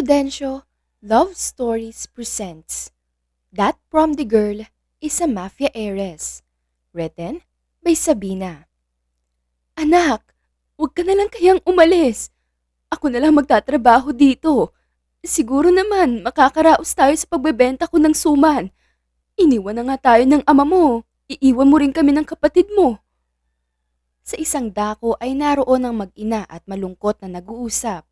Prudencio Love Stories presents That From the Girl is a Mafia Heiress. Written by Sabina. Anak, huwag ka na lang kayang umalis. Ako na lang magtatrabaho dito. Siguro naman makakaraos tayo sa pagbebenta ko ng suman. Iniwan na nga tayo ng ama mo. Iiwan mo rin kami ng kapatid mo. Sa isang dako ay naroon ang mag-ina at malungkot na nag-uusap.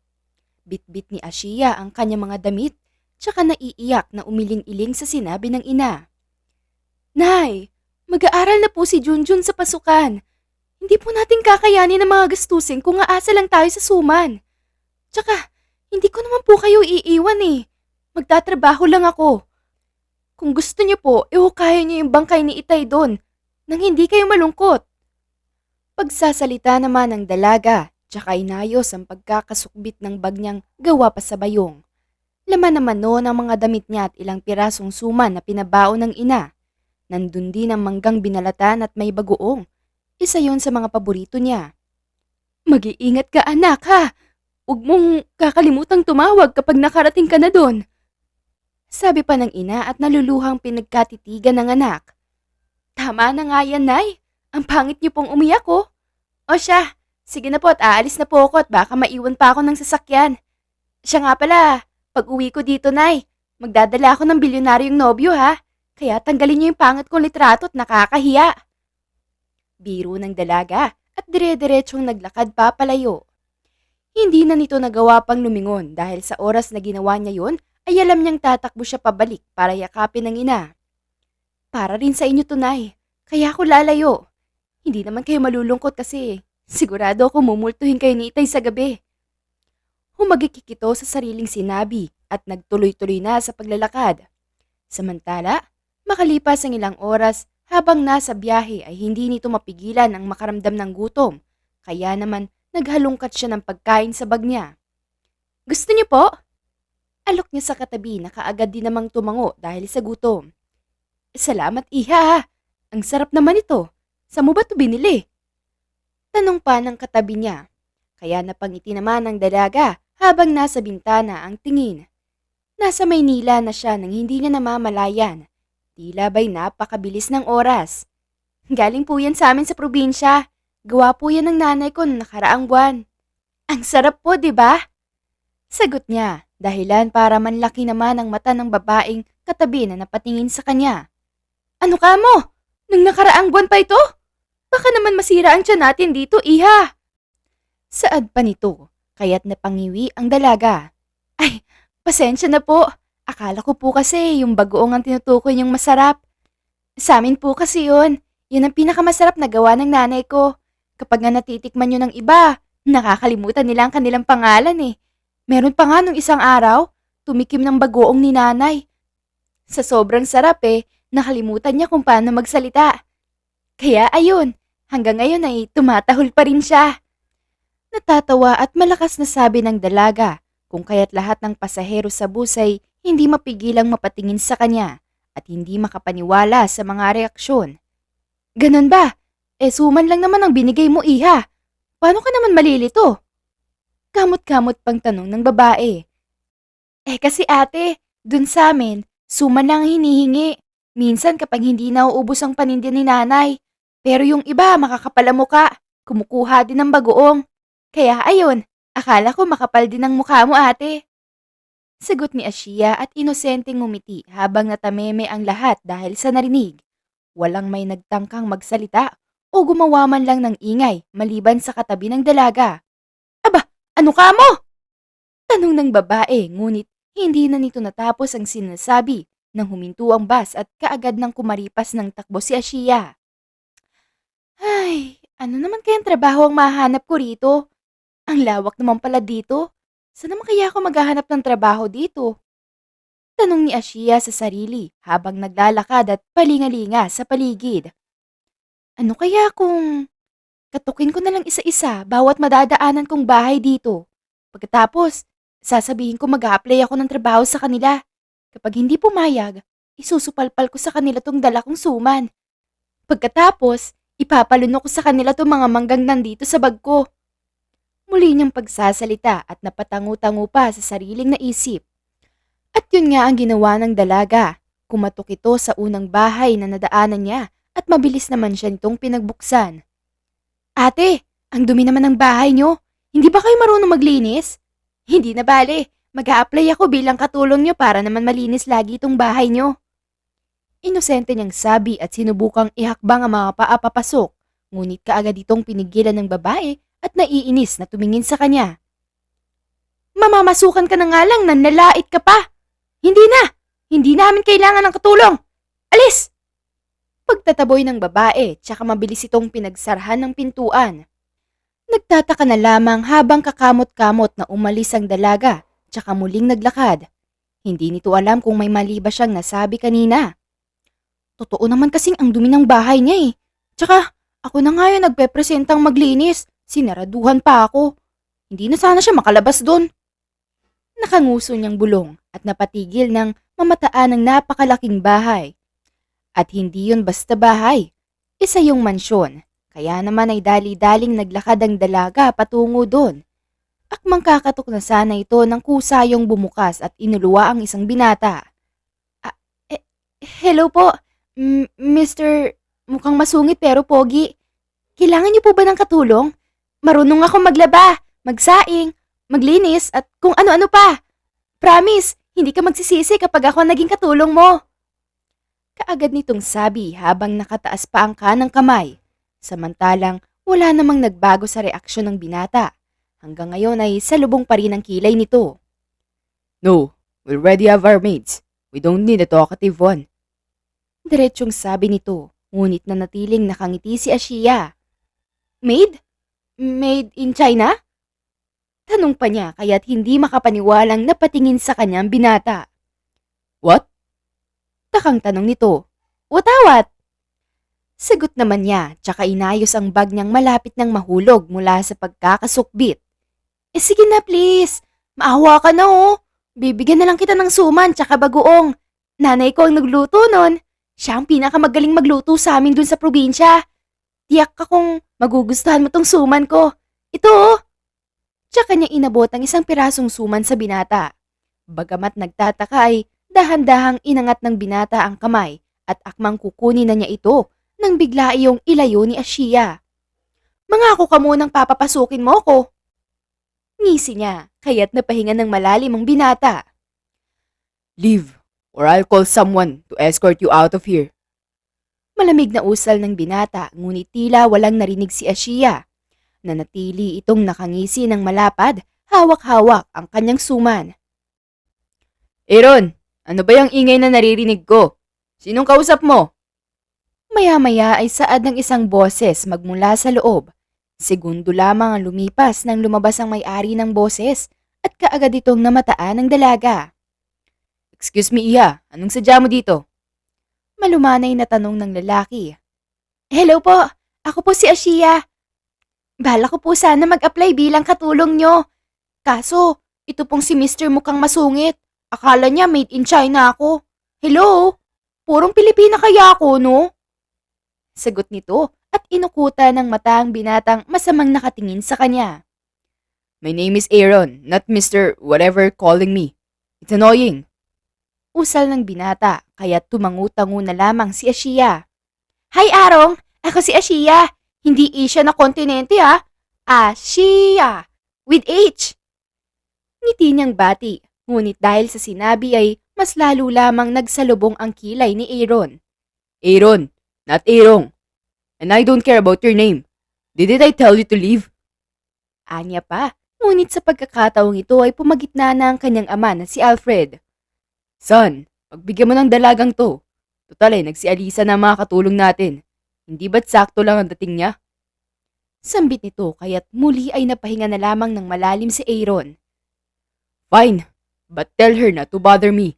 Bitbit ni Ashiya ang kanyang mga damit, tsaka naiiyak na umiling-iling sa sinabi ng ina. Nay, mag-aaral na po si Junjun sa pasukan. Hindi po natin kakayanin ang mga gastusin kung aasa lang tayo sa suman. Tsaka, hindi ko naman po kayo iiwan eh. Magtatrabaho lang ako. Kung gusto niyo po, ihukayan niyo yung bangkay ni Itay doon, nang hindi kayo malungkot. Pagsasalita naman ng dalaga, tsaka inayos ang pagkakasukbit ng bag niyang gawa pa sa bayong. Laman naman noon ang mga damit niya at ilang pirasong suman na pinabaon ng ina. Nandun din ang manggang binalatan at may bagoong. Isa yon sa mga paborito niya. Mag-iingat ka anak ha! Huwag mong kakalimutang tumawag kapag nakarating ka na doon. Sabi pa ng ina at naluluhang pinagkatitigan ng anak. Tama na nga yan, Nay. Ang pangit niyo pong umiyak oh. O siya, sige na po at aalis na po ako at baka maiwan pa ako ng sasakyan. Siya nga pala, pag uwi ko dito, Nay, magdadala ako ng bilyonaryong nobyo ha. Kaya tanggalin niyo yung pangit kong litrato at nakakahiya. Biro ng dalaga at dire-diretsong naglakad pa palayo. Hindi na nito nagawa pang lumingon dahil sa oras na ginawa niya yon ay alam niyang tatakbo siya pabalik para yakapin ng ina. Para rin sa inyo to, Nay. Kaya ako lalayo. Hindi naman kayo malulungkot kasi sigurado ako mumultuhin kayo ni Itay sa gabi. Humagikik ito sa sariling sinabi at nagtuloy-tuloy na sa paglalakad. Samantala, makalipas ang ilang oras habang nasa biyahe ay hindi nito mapigilan ang makaramdam ng gutom. Kaya naman naghalungkat siya ng pagkain sa bag niya. Gusto niyo po? Alok niya sa katabi na kaagad din namang tumango dahil sa gutom. Salamat iha, ang sarap naman ito. Saan mo ba ito binili? Tanong pa ng katabi niya. Kaya napangiti naman ang dalaga habang nasa bintana ang tingin. Nasa Maynila na siya nang hindi niya namamalayan. Tila ba'y napakabilis ng oras. Galing po yan sa amin sa probinsya. Gawa po yan ng nanay ko noong nakaraang buwan. Ang sarap po, di ba? Sagot niya, dahilan para manlaki naman ang mata ng babaeng katabi na napatingin sa kanya. Ano ka mo? Nung nakaraang buwan pa ito? Baka naman masira ang tiyan natin dito, iha. Saad pa nito, kaya't napangiwi ang dalaga. Ay, pasensya na po. Akala ko po kasi yung bagoong ang tinutukoy niyong masarap. Sa amin po kasi yun. Yun ang pinakamasarap na gawa ng nanay ko. Kapag nga natitikman nyo ng iba, nakakalimutan nila ang kanilang pangalan eh. Meron pa nga nung isang araw, tumikim ng bagoong ni nanay. Sa sobrang sarap nakalimutan niya kung paano magsalita. Kaya ayun, hanggang ngayon ay tumatahol pa rin siya. Natatawa at malakas na sabi ng dalaga kung kaya't lahat ng pasahero sa bus ay hindi mapigilang mapatingin sa kanya at hindi makapaniwala sa mga reaksyon. Ganon ba? Suman lang naman ang binigay mo, iha. Paano ka naman malilito? Kamot-kamot pang tanong ng babae. Kasi ate, dun sa amin, suman lang ang hinihingi. Minsan kapag hindi nauubos ang paninda ni nanay. Pero yung iba makakapal ang muka, kumukuha din ng bagoong. Kaya ayun, akala ko makapal din ang mukha mo ate. Sagot ni Ashiya at inosenteng ngumiti habang natameme ang lahat dahil sa narinig. Walang may nagtangkang magsalita o gumawa man lang ng ingay maliban sa katabi ng dalaga. Aba, ano ka mo? Tanong ng babae ngunit hindi na nito natapos ang sinasabi nang huminto ang bus at kaagad nang kumaripas ng takbo si Ashiya. Ay, ano naman kayang trabaho ang mahanap ko rito? Ang lawak naman pala dito. Saan naman kaya ako maghahanap ng trabaho dito? Tanong ni Ashiya sa sarili habang naglalakad at palingalinga sa paligid. Ano kaya kung katukin ko na lang isa-isa bawat madadaanan kong bahay dito? Pagkatapos, sasabihin ko mag-a-apply ako ng trabaho sa kanila. Kapag hindi pumayag, isusupalpal ko sa kanila tong dala kong suman. Pagkatapos, ipapalunok ko sa kanila tong mga manggang nandito sa bag ko. Muli niyang pagsasalita at napatangu-tangu pa sa sariling naisip. At yun nga ang ginawa ng dalaga. Kumatok ito sa unang bahay na nadaanan niya at mabilis naman siya nitong pinagbuksan. Ate, ang dumi naman ng bahay niyo. Hindi ba kayo marunong maglinis? Hindi na bale, mag-a-apply ako bilang katulong niyo para naman malinis lagi itong bahay niyo. Inosente niyang sabi at sinubukang ihakbang ang mga paa papasok, ngunit kaagad itong pinigilan ng babae at naiinis na tumingin sa kanya. Mamamasukan ka na nga lang, nanlalait ka pa. Hindi na! Hindi namin kailangan ng katulong! Alis! Pagtataboy ng babae, tsaka mabilis itong pinagsarhan ng pintuan. Nagtataka na lamang habang kakamot-kamot na umalis ang dalaga, tsaka muling naglakad. Hindi nito alam kung may mali ba siyang nasabi kanina. Totoo naman kasing ang dumi ng bahay niya eh. Tsaka ako na nga yung nagpepresentang maglinis, sinaraduhan pa ako. Hindi na sana siya makalabas doon. Nakanguso niyang bulong at napatigil ng mamataan ng napakalaking bahay. At hindi yun basta bahay, isa yung mansyon, kaya naman ay dali-daling naglakad ang dalaga patungo doon. Akmang kakatok na sana ito ng kusayong bumukas at inuluwa ang isang binata. Hello po, Mr. Mukhang masungit pero pogi. Kailangan niyo po ba ng katulong? Marunong ako maglaba, magsaing, maglinis at kung ano-ano pa. Promise, hindi ka magsisisi kapag ako naging katulong mo. Kaagad nitong sabi habang nakataas pa ang kanang kamay. Samantalang wala namang nagbago sa reaksyon ng binata. Hanggang ngayon ay salubong pa rin ang kilay nito. No, we already have our maids. We don't need a talkative one. Diretsong sabi nito, ngunit nanatiling nakangiti si Ashiya. Maid? Made in China? Tanong pa niya kaya't hindi makapaniwalang napatingin sa kanyang binata. What? Takang tanong nito. Watawat? Sagot naman niya, tsaka inayos ang bag niyang malapit ng mahulog mula sa pagkakasukbit. Sige na please, maawa ka na oh. Bibigyan na lang kita ng suman tsaka bagoong. Nanay ko ang nagluto nun. Siya ang pinakamagaling magluto sa amin dun sa probinsya. Tiyak ka kung magugustuhan mo tong suman ko. Ito oh. Tsaka niya inabot ang isang pirasong suman sa binata. Bagamat nagtataka ay dahan-dahang inangat ng binata ang kamay at akmang kukunin na niya ito nang bigla iyong ilayo ni Ashiya. Mangako ka munang papapasukin mo ko. Ngisi niya, kaya't napahinga ng malalim ang binata. Leave, or I'll call someone to escort you out of here. Malamig na usal ng binata, ngunit tila walang narinig si Ashiya. Nanatili itong nakangisi ng malapad, hawak-hawak ang kanyang suman. Aaron, ano ba yung ingay na naririnig ko? Sinong kausap mo? Maya-maya ay saad ng isang boses magmula sa loob. Segundo lamang ang lumipas nang lumabas ang may-ari ng boses at kaagad itong namataan ng dalaga. Excuse me, Iha. Anong sadya mo dito? Malumanay na tanong ng lalaki. Hello po, ako po si Ashiya. Bala ko po sana mag-apply bilang katulong nyo. Kaso, ito pong si Mr. mukhang masungit. Akala niya made in China ako. Hello? Purong Pilipina kaya ako, no? Sagot nito at inukuta ng mata ang binatang masamang nakatingin sa kanya. My name is Aaron, not Mr. whatever calling me. It's annoying. Usal ng binata, kaya tumangu-tangu na lamang si Ashiya. Hi Arong, ako si Ashiya. Hindi Asia na kontinente ha. Ashiya, with H. Ngiti niyang bati, ngunit dahil sa sinabi ay mas lalo lamang nagsalubong ang kilay ni Aaron. Aaron, not Aarong. And I don't care about your name. Didn't I tell you to leave? Anya pa, ngunit sa pagkakataong ito ay pumagitna na ang kanyang ama na si Alfred. Son, pagbigyan mo ng dalagang to. Total ay nagsialisa na mga katulong natin. Hindi ba't sakto lang ang dating niya? Sambit nito kaya't muli ay napahinga na lamang ng malalim si Aaron. Fine, but tell her not to bother me.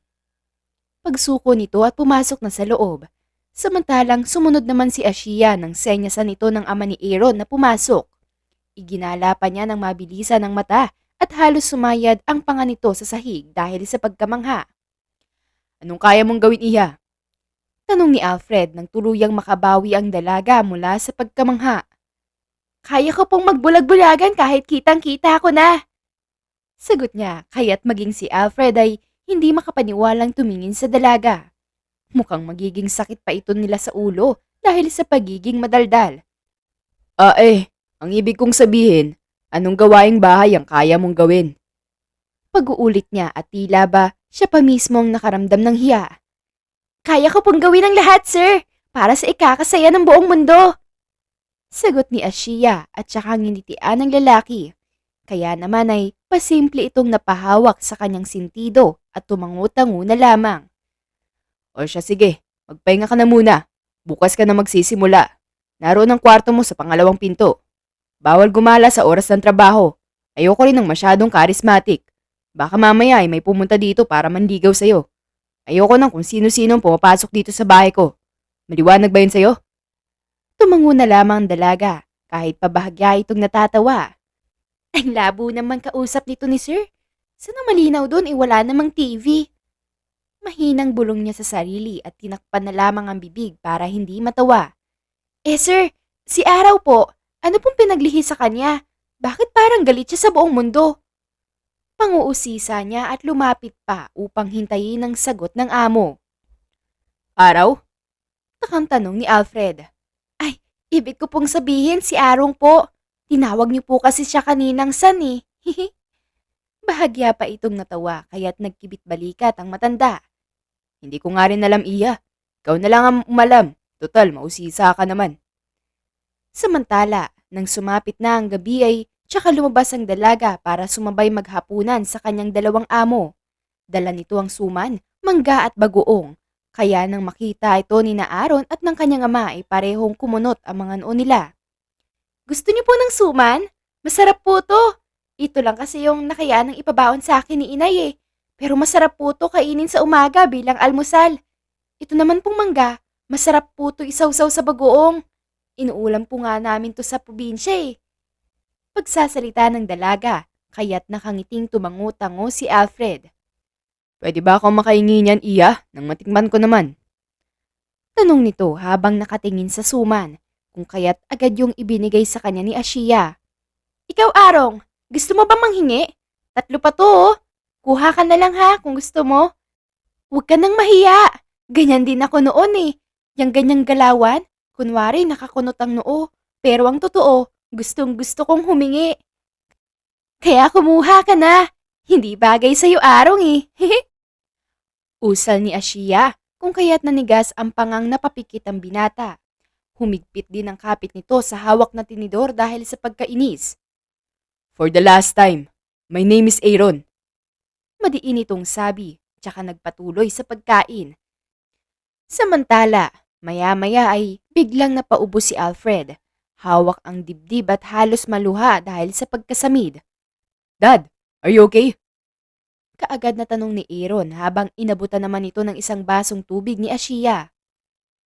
Pagsuko nito at pumasok na sa loob. Samantalang sumunod naman si Ashiya nang senyasan nito ng ama ni Aaron na pumasok. Iginala pa niya ng mabilisan ng mata at halos sumayad ang panga nito sa sahig dahil sa pagkamangha. Anong kaya mong gawin, Iha? Tanong ni Alfred nang tuluyang makabawi ang dalaga mula sa pagkamangha. Kaya ko pong magbulag-bulagan kahit kitang-kita ko na. Sagot niya, kaya't maging si Alfred ay hindi makapaniwalang tumingin sa dalaga. Mukhang magiging sakit pa ito nila sa ulo dahil sa pagiging madaldal. Ang ibig kong sabihin, anong gawaing bahay ang kaya mong gawin? Pag-uulit niya at tila ba siya pa mismo ang nakaramdam ng hiya. Kaya ko pong gawin ang lahat, sir, para sa ikakasaya ng buong mundo. Sagot ni Ashiya at saka nginitian ng lalaki. Kaya naman ay pasimple itong napahawak sa kanyang sintido at tumangu-tangu na lamang. O siya sige, magpahinga ka na muna. Bukas ka na magsisimula. Naroon ang kwarto mo sa pangalawang pinto. Bawal gumala sa oras ng trabaho. Ayoko rin ng masyadong charismatic. Baka mamaya ay may pumunta dito para manligaw sa'yo. Ayoko nang kung sino-sino ang pumapasok dito sa bahay ko. Maliwanag ba yun sa'yo? Tumango na lamang ang dalaga kahit pabahagya itong natatawa. Ang labo naman kausap nito ni sir. Sana malinaw doon wala namang TV. Mahinang bulong niya sa sarili at tinakpan na lamang ang bibig para hindi matawa. Sir, si Araw po, ano pong pinaglihi sa kanya? Bakit parang galit siya sa buong mundo? Panguusisa niya at lumapit pa upang hintayin ang sagot ng amo. Araw? Takang tanong ni Alfred. Ay, ibig ko pong sabihin si Arong po. Tinawag niyo po kasi siya kaninang san eh. Bahagya pa itong natawa kaya't nagkibit balikat ang matanda. Hindi ko nga rin alam iya. Ikaw na lang ang umalam. Total, mausisa ka naman. Samantala, nang sumapit na ang gabi ay tsaka lumabas ang dalaga para sumabay maghapunan sa kanyang dalawang amo. Dala nito ang suman, mangga at bagoong. Kaya nang makita ito ni na Aaron at ng kanyang ama ay parehong kumunot ang mga noo nila. Gusto niyo po ng suman? Masarap po to. Ito lang kasi yung nakaya ng ipabaon sa akin ni inay eh. Pero masarap po to kainin sa umaga bilang almusal. Ito naman pong mangga, masarap po to isawsaw sa bagoong. Inuulam po nga namin to sa probinsya eh. Pagsasalita ng dalaga, kaya't nakangiting tumango-tango si Alfred. Pwede ba akong makahingi niyan iya nang matikman ko naman? Tanong nito habang nakatingin sa suman, kung kaya't agad yung ibinigay sa kanya ni Ashiya. Ikaw Arong, gusto mo ba manghingi? 3 pa to oh. Kuha ka na lang ha kung gusto mo. Huwag ka nang mahiya. Ganyan din ako noon eh. Yang ganyang galawan, kunwari nakakunot ang noo. Pero ang totoo, gustong gusto kong humingi. Kaya kumuha ka na. Hindi bagay sa'yo Arong eh. Usal ni Ashiya kung kaya't nanigas ang pangang napapikit ang binata. Humigpit din ang kapit nito sa hawak na tinidor dahil sa pagkainis. For the last time, my name is Aaron. Madiin itong sabi, tsaka nagpatuloy sa pagkain. Samantala, maya-maya ay biglang napaubos si Alfred. Hawak ang dibdib at halos maluha dahil sa pagkasamid. Dad, are you okay? Kaagad na tanong ni Aaron habang inabutan naman ito ng isang basong tubig ni Ashiya.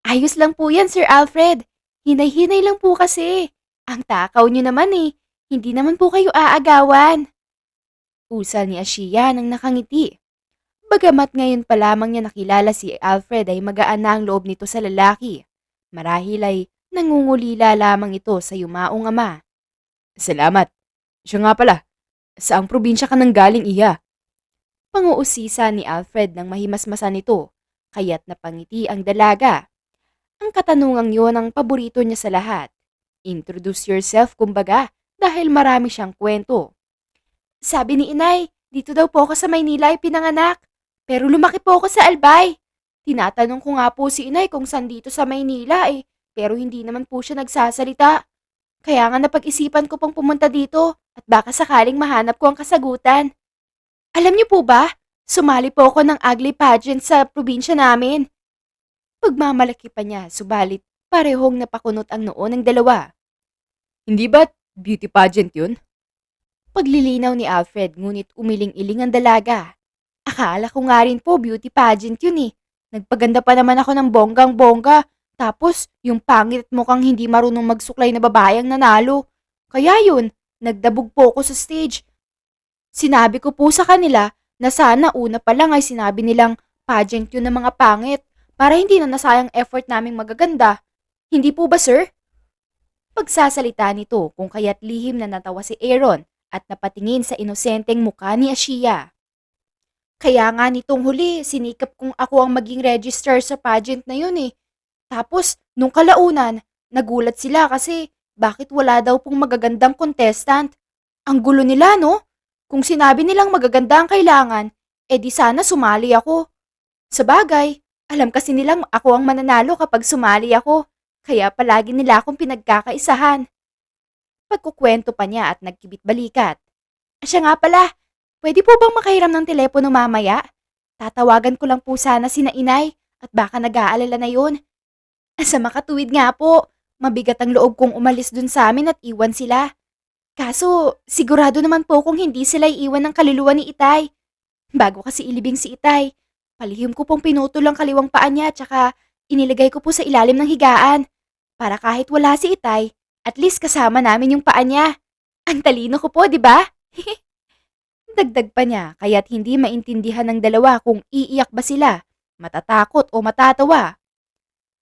Ayos lang po yan, Sir Alfred. Hinay-hinay lang po kasi. Ang takaw niyo naman eh. Hindi naman po kayo aagawan. Usal ni Ashiya nang nakangiti. Bagamat ngayon pa lamang niya nakilala si Alfred ay magaan na ang loob nito sa lalaki. Marahil ay nangungulila lamang ito sa yumaong ama. Salamat. Siya nga pala, saang probinsya ka nang galing iya? Panguusisa ni Alfred nang mahimasmasan nito, kaya't napangiti ang dalaga. Ang katanungang yun ang paborito niya sa lahat. Introduce yourself kumbaga dahil marami siyang kwento. Sabi ni inay, dito daw po ako sa Maynila ay pinanganak. Pero lumaki po ako sa Albay. Tinatanong ko nga po si inay kung saan dito sa Maynila eh, pero hindi naman po siya nagsasalita. Kaya nga napag-isipan ko pong pumunta dito at baka sakaling mahanap ko ang kasagutan. Alam niyo po ba, sumali po ako ng ugly pageant sa probinsya namin. Pagmamalaki pa niya, subalit parehong napakunot ang noo ng dalawa. Hindi ba beauty pageant yun? Paglilinaw ni Alfred ngunit umiling-iling ang dalaga. Akala ko nga rin po beauty pageant yun eh. Nagpaganda pa naman ako ng bonggang-bongga. Tapos yung pangit mukhang hindi marunong magsuklay na babae ang nanalo. Kaya yun, nagdabog po ako sa stage. Sinabi ko po sa kanila na sana una pa lang ay sinabi nilang pageant yun ng mga pangit para hindi na nasayang effort naming magaganda. Hindi po ba sir? Pagsasalita nito kung kaya't lihim na natawa si Aaron at napatingin sa inosenteng mukha ni Ashia. Kaya nga nitong huli, sinikap kong ako ang maging registrar sa pageant na yun eh. Tapos, nung kalaunan, nagulat sila kasi bakit wala daw pong magagandang contestant. Ang gulo nila, no? Kung sinabi nilang magaganda ang kailangan, di sana sumali ako. Sabagay, alam kasi nilang ako ang mananalo kapag sumali ako, kaya palagi nila akong pinagkakaisahan. Pagkukwento pa niya at nagkibit-balikat. Siya nga pala, pwede po bang makahiram ng telepono mamaya? Tatawagan ko lang po sana sina inay at baka nag-aalala na yun. Sa makatuwid nga po, mabigat ang loob kong umalis dun sa amin at iwan sila. Kaso, sigurado naman po kung hindi sila iiwan ng kaluluwa ni Itay. Bago kasi ilibing si Itay, palihim ko pong pinutol ang kaliwang paa niya tsaka inilagay ko po sa ilalim ng higaan. Para kahit wala si Itay, at least kasama namin yung paa niya. Ang talino ko po, di ba? Dagdag pa niya kaya't hindi maintindihan ng dalawa kung iiyak ba sila, matatakot o matatawa.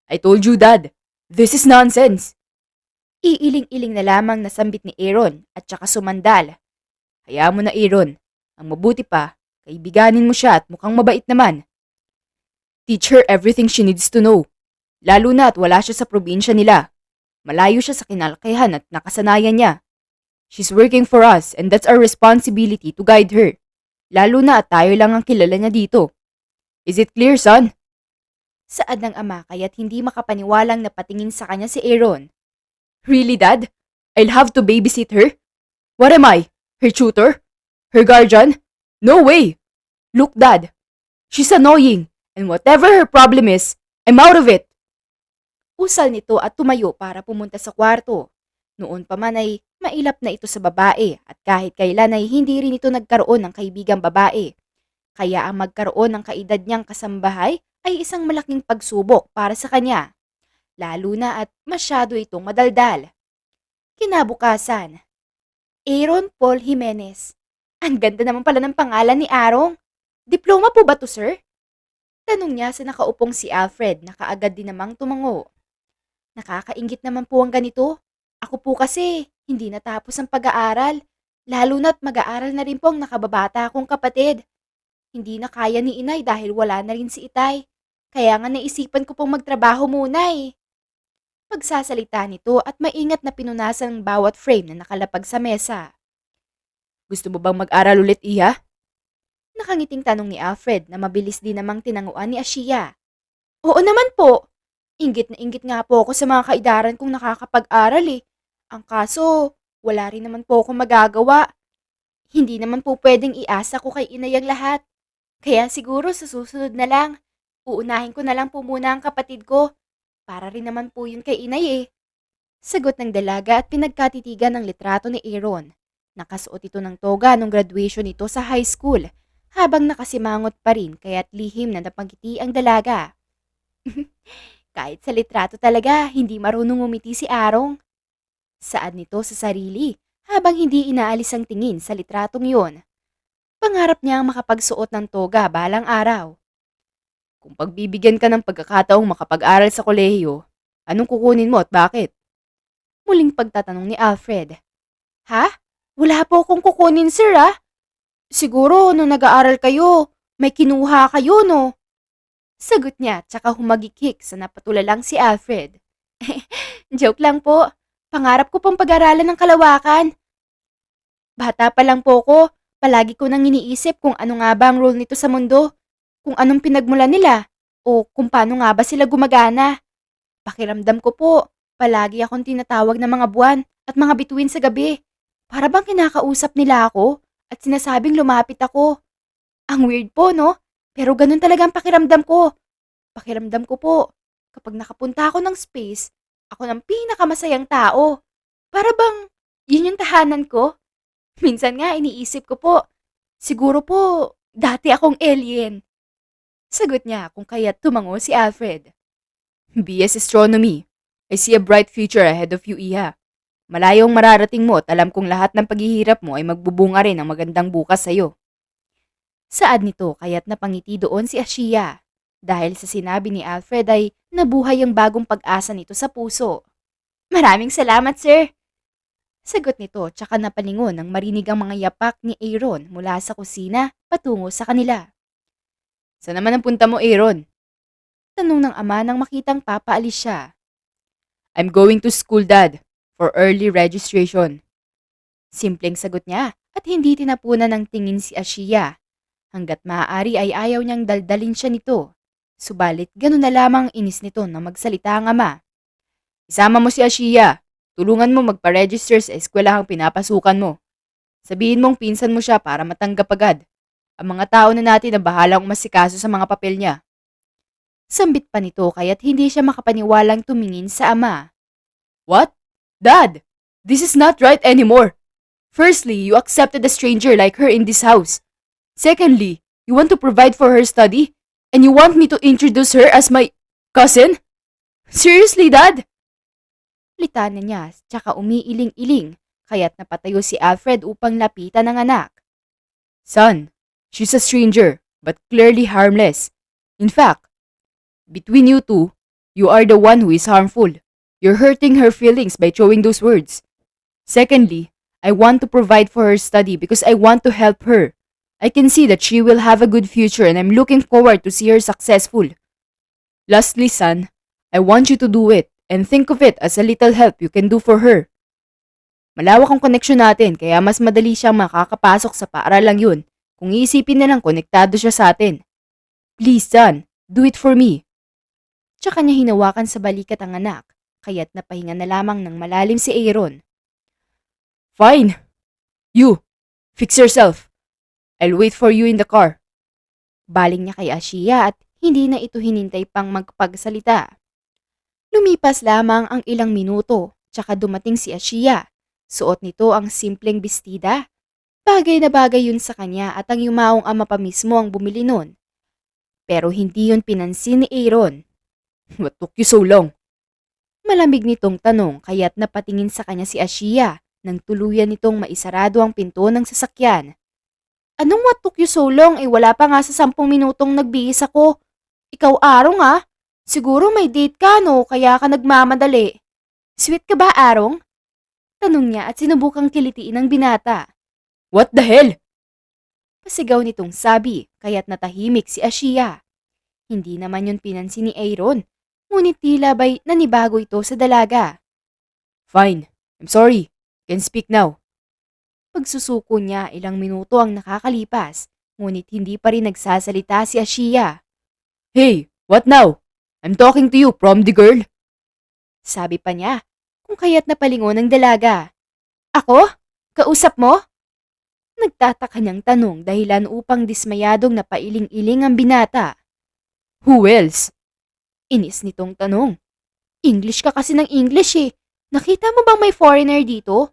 I told you, Dad. This is nonsense. Iiling-iling na lamang nasambit ni Aaron at saka sumandal. Hayaan mo na, Aaron. Ang mabuti pa, kaibiganin mo siya at mukhang mabait naman. Teach her everything she needs to know. Lalo na at wala siya sa probinsya nila. Malayo siya sa kinalakayan at nakasanayan niya. She's working for us and that's our responsibility to guide her. Lalo na at tayo lang ang kilala niya dito. Is it clear, son? Saad ng ama kaya't hindi makapaniwalang napatingin sa kanya si Aaron. Really, Dad? I'll have to babysit her? What am I? Her tutor? Her guardian? No way! Look, Dad. She's annoying, and whatever her problem is, I'm out of it. Usal nito at tumayo para pumunta sa kwarto. Noon pa man ay mailap na ito sa babae at kahit kailan ay hindi rin ito nagkaroon ng kaibigang babae. Kaya ang magkaroon ng kaedad niyang kasambahay ay isang malaking pagsubok para sa kanya. Lalo na at masyado itong madaldal. Kinabukasan, Aaron Paul Jimenez. Ang ganda naman pala ng pangalan ni Arong. Diploma po ba to, sir? Tanong niya sa nakaupong si Alfred na kaagad din namang tumango. Nakakainggit naman po ang ganito. Ako po kasi hindi natapos ang pag-aaral. Lalo na't mag-aaral na rin po ang nakababata akong kapatid. Hindi na kaya ni inay dahil wala na rin si Itay. Kaya nga naisipan ko pong magtrabaho muna eh. Pagsasalita nito at maingat na pinunasan ang bawat frame na nakalapag sa mesa. Gusto mo bang mag-aral ulit, Iha? Nakangiting tanong ni Alfred na mabilis din namang tinanguan ni Ashia. Oo naman po. Inggit na inggit nga po ako sa mga kaidaran kong nakakapag-aral eh. Ang kaso, wala rin naman po akong magagawa. Hindi naman po pwedeng iasa ko kay inay ang lahat. Kaya siguro sa susunod na lang, uunahin ko na lang po muna ang kapatid ko. Para rin naman po yun kay inay eh. Sagot ng dalaga at pinagkatitigan ng litrato ni Aaron. Nakasuot ito ng toga nung graduation nito sa high school habang nakasimangot pa rin kaya't lihim na napangiti ang dalaga. Kahit sa litrato talaga, hindi marunong umiti si Arong. Saad nito sa sarili habang hindi inaalis ang tingin sa litratong yon. Pangarap niya ang makapagsuot ng toga balang araw. Kung pagbibigyan ka ng pagkakataong makapag-aral sa kolehiyo, anong kukunin mo at bakit? Muling pagtatanong ni Alfred. Ha? Wala po akong kukunin, sir ah. Siguro nung nag-aaral kayo, may kinuha kayo no? Sagot niya tsaka humagikik sa napatulalang si Alfred. Joke lang po. Pangarap ko pong pag-aralan ng kalawakan. Bata pa lang po ko, palagi ko nang iniisip kung ano nga ba ang role nito sa mundo. Kung anong pinagmula nila o kung paano nga ba sila gumagana. Pakiramdam ko po, palagi akong tinatawag ng mga buwan at mga bituin sa gabi. Para bang kinakausap nila ako at sinasabing lumapit ako. Ang weird po, no? Pero ganun talaga ang pakiramdam ko. Pakiramdam ko po, kapag nakapunta ako ng space, ako ng pinakamasayang tao. Para bang yun yung tahanan ko? Minsan nga iniisip ko po, siguro po dati akong alien. Sagot niya kung kaya't tumango si Alfred. BS Astronomy. I see a bright future ahead of you, Iha. Malayong mararating mo at alam kong lahat ng paghihirap mo ay magbubunga rin ng magandang bukas sa'yo. Saad nito kaya't napangiti doon si Ashia. Dahil sa sinabi ni Alfred ay nabuhay ang bagong pag-asa nito sa puso. Maraming salamat, sir. Sagot nito tsaka napalingon nang marinig ang mga yapak ni Aaron mula sa kusina patungo sa kanila. Saan naman ang punta mo, Aaron? Tanong ng ama nang makitang papaalis siya. I'm going to school, Dad, for early registration. Simpleng sagot niya at hindi tinapunan ng tingin si Ashiya. Hanggat maaari ay ayaw niyang daldalin siya nito. Subalit gano'n na lamang inis nito na magsalita ang ama. Isama mo si Ashiya. Tulungan mo magpa-register sa eskwelahang pinapasukan mo. Sabihin mong pinsan mo siya para matanggap agad. Ang mga tao na natin na bahalang umasikaso sa mga papel niya. Sambit pa nito kaya't hindi siya makapaniwalang tumingin sa ama. What? Dad, this is not right anymore. Firstly, you accepted a stranger like her in this house. Secondly, you want to provide for her study, and you want me to introduce her as my cousin? Seriously, Dad? Litanan niya tsaka umiiling-iling kaya't napatayo si Alfred upang lapitan ang anak. Son, she's a stranger, but clearly harmless. In fact, between you two, you are the one who is harmful. You're hurting her feelings by throwing those words. Secondly, I want to provide for her study because I want to help her. I can see that she will have a good future and I'm looking forward to see her successful. Lastly, son, I want you to do it and think of it as a little help you can do for her. Malawak ang koneksyon natin kaya mas madali siyang makakapasok sa paaralang yun kung iisipin na lang konektado siya sa atin. Please, son, do it for me. Tsaka niya hinawakan sa balikat ang anak kaya't napahinga na lamang ng malalim si Aaron. Fine. You, fix yourself. I'll wait for you in the car. Baling niya kay Ashiya at hindi na ito hinintay pang magpagsalita. Lumipas lamang ang ilang minuto tsaka dumating si Ashiya. Suot nito ang simpleng bestida. Bagay na bagay yun sa kanya at ang yumaong ama pa mismo ang bumili nun. Pero hindi yun pinansin ni Aaron. What took you so long? Malamig nitong tanong kaya't napatingin sa kanya si Ashiya nang tuluyan nitong maisarado ang pinto ng sasakyan. Anong what took you so long? Wala pa nga sa 10 minutong nagbihis ako. Ikaw Arong ah. Siguro may date ka no kaya ka nagmamadali. Sweet ka ba Arong? Tanong niya at sinubukang kilitiin ng binata. What the hell? Pasigaw nitong sabi kaya't natahimik si Ashiya. Hindi naman yun pinansin ni Aaron. Ngunit tila ba'y nanibago ito sa dalaga. Fine. I'm sorry. Can speak now. Pagsusuko niya ilang minuto ang nakakalipas, ngunit hindi pa rin nagsasalita si Ashiya. Hey, what now? I'm talking to you, prom the girl. Sabi pa niya, kung kaya't napalingon ng dalaga. Ako? Kausap mo? Nagtataka niyang tanong dahilan upang dismayadong napailing-iling ang binata. Who else? Inis nitong tanong. English ka kasi ng English eh. Nakita mo bang may foreigner dito?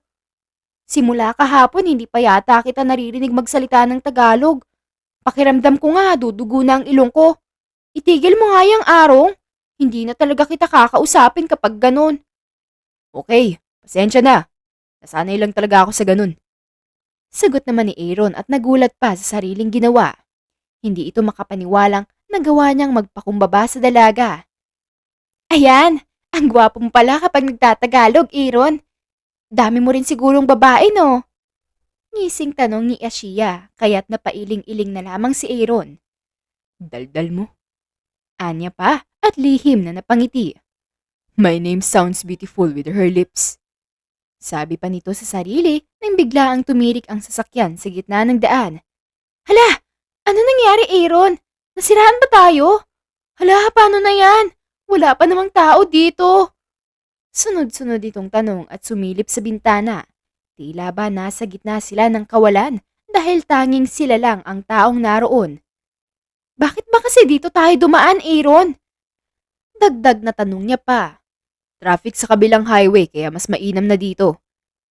Simula kahapon hindi pa yata kita naririnig magsalita ng Tagalog. Pakiramdam ko nga dudugo na ang ilong ko. Itigil mo nga yung Arong. Hindi na talaga kita kakausapin kapag ganun. Okay, pasensya na. Nasanay lang talaga ako sa ganun. Sagot naman ni Aaron at nagulat pa sa sariling ginawa. Hindi ito makapaniwalang nagawa niyang magpakumbaba sa dalaga. Ayan, ang gwapo mo pala kapag nagtatagalog, Aaron. Dami mo rin sigurong babae, no? Ngising tanong ni Ashiya, kaya't napailing-iling na lamang si Aaron. Daldal mo? Anya pa at lihim na napangiti. My name sounds beautiful with her lips. Sabi pa nito sa sarili nang biglaang tumirik ang sasakyan sa gitna ng daan. Hala! Ano nangyari, Aaron? Nasiraan ba tayo? Hala, paano na yan? Wala pa namang tao dito. Sunod-sunod itong tanong at sumilip sa bintana. Tila ba nasa gitna sila ng kawalan dahil tanging sila lang ang taong naroon. Bakit ba kasi dito tayo dumaan, Aaron? Dagdag na tanong niya pa. Traffic sa kabilang highway kaya mas mainam na dito.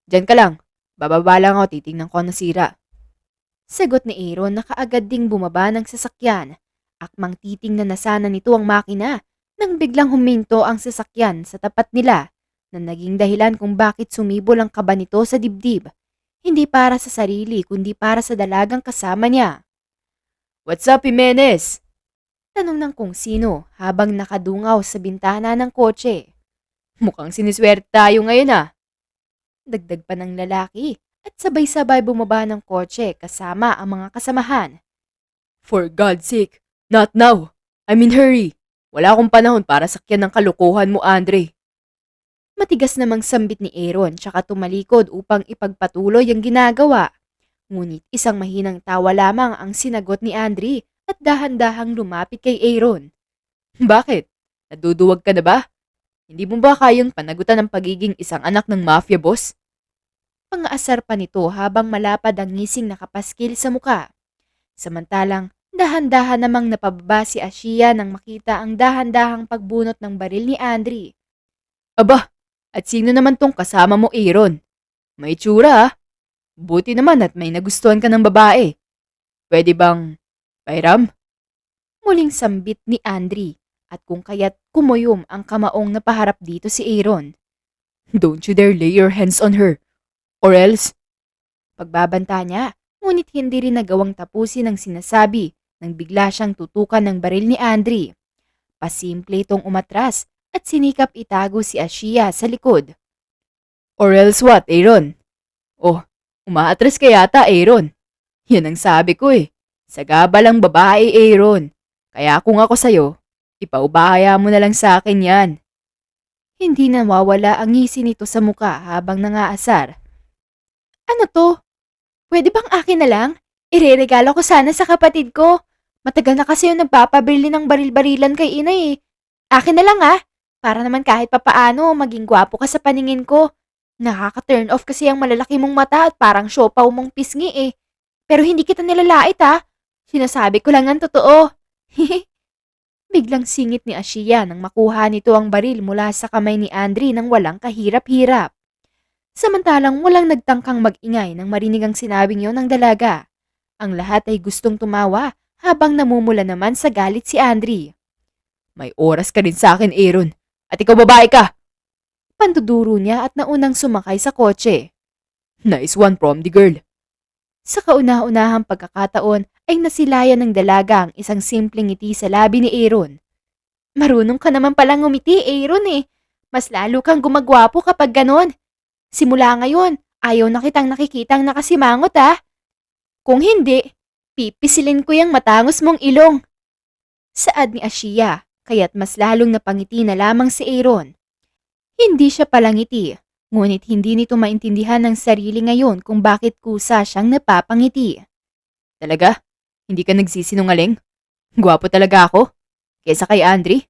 Diyan ka lang. Bababa lang ako, titingnan ko ang nasira. Sagot ni Aaron na kaagad ding bumaba ng sasakyan. Akmang titingnan na sana nito ang makina nang biglang huminto ang sasakyan sa tapat nila na naging dahilan kung bakit sumibol ang kaba nito sa dibdib. Hindi para sa sarili kundi para sa dalagang kasama niya. What's up, Jimenez? Tanong ng kung sino habang nakadungaw sa bintana ng kotse. Mukhang siniswerte tayo ngayon ah. Dagdag pa ng lalaki at sabay-sabay bumaba ng kotse kasama ang mga kasamahan. For God's sake, not now. I'm in hurry. Wala akong panahon para sakyan ng kalokohan mo, Andre. Matigas namang sambit ni Aaron tsaka tumalikod upang ipagpatuloy ang ginagawa. Ngunit isang mahinang tawa lamang ang sinagot ni Andre at dahan-dahang lumapit kay Aaron. Bakit? Naduduwag ka na ba? Hindi mo ba kayang panagutan ng pagiging isang anak ng mafia boss? Pangaasar pa nito habang malapad ang ngising nakapaskil sa muka. Samantalang dahan-dahan namang napababa si Ashia nang makita ang dahan-dahang pagbunot ng baril ni Andre. Aba, at sino naman tong kasama mo, Aaron? May tsura ah. Buti naman at may nagustuhan ka ng babae. Pwede bang pairam? Muling sambit ni Andre at kung kaya't kumuyom ang kamaong napaharap dito si Aaron. Don't you dare lay your hands on her. Or else, Pagbabanta niya, ngunit hindi rin nagawang tapusin ang sinasabi nang bigla siyang tutukan ng baril ni Andre. Pasimple itong umatras at sinikap itago si Ashia sa likod. or else what, Aaron? Oh, umaatras ka yata, Aaron. Yan ang sabi ko eh. Sagabalang babae, Aaron. Kaya kung ako sa'yo, ipaubahaya mo na lang sa akin yan. Hindi nawawala ang ngisi nito sa muka habang nangaasar. Ano to? Pwede bang akin na lang? Ireregalo ko sana sa kapatid ko. Matagal na kasi yung nagpapabili ng baril-barilan kay ina eh. Akin na lang ah. Para naman kahit papaano maging gwapo ka sa paningin ko. Nakaka-turn off kasi ang malalaki mong mata at parang siopaw mong pisngi eh. Pero hindi kita nilalait ah. Sinasabi ko lang ang totoo. Biglang singit ni Ashia nang makuha nito ang baril mula sa kamay ni Andre nang walang kahirap-hirap. Samantalang walang nagtangkang mag-ingay nang marinig ang sinabing yon ng dalaga. Ang lahat ay gustong tumawa habang namumula naman sa galit si Andre. May oras ka rin sa akin, Aaron. At ikaw babae ka. Panduduro niya at naunang sumakay sa kotse. Nice one from the girl. Sa kauna-unahang pagkakataon ay nasilayan ng dalaga ang isang simpleng ngiti sa labi ni Aaron. Marunong ka naman palang ngumiti, Aaron eh. Mas lalo kang gumagwapo kapag ganon. Simula ngayon, ayaw na kitang nakikitang nakasimangot ah. Kung hindi, pipisilin ko yung matangos mong ilong. Saad ni Ashia, kaya't mas lalong napangiti na lamang si Aaron. Hindi siya palangiti, ngunit hindi nito maintindihan ng sarili ngayon kung bakit kusa siyang napapangiti. Talaga? Hindi ka nagsisinungaling? Gwapo talaga ako? Kesa kay Andre?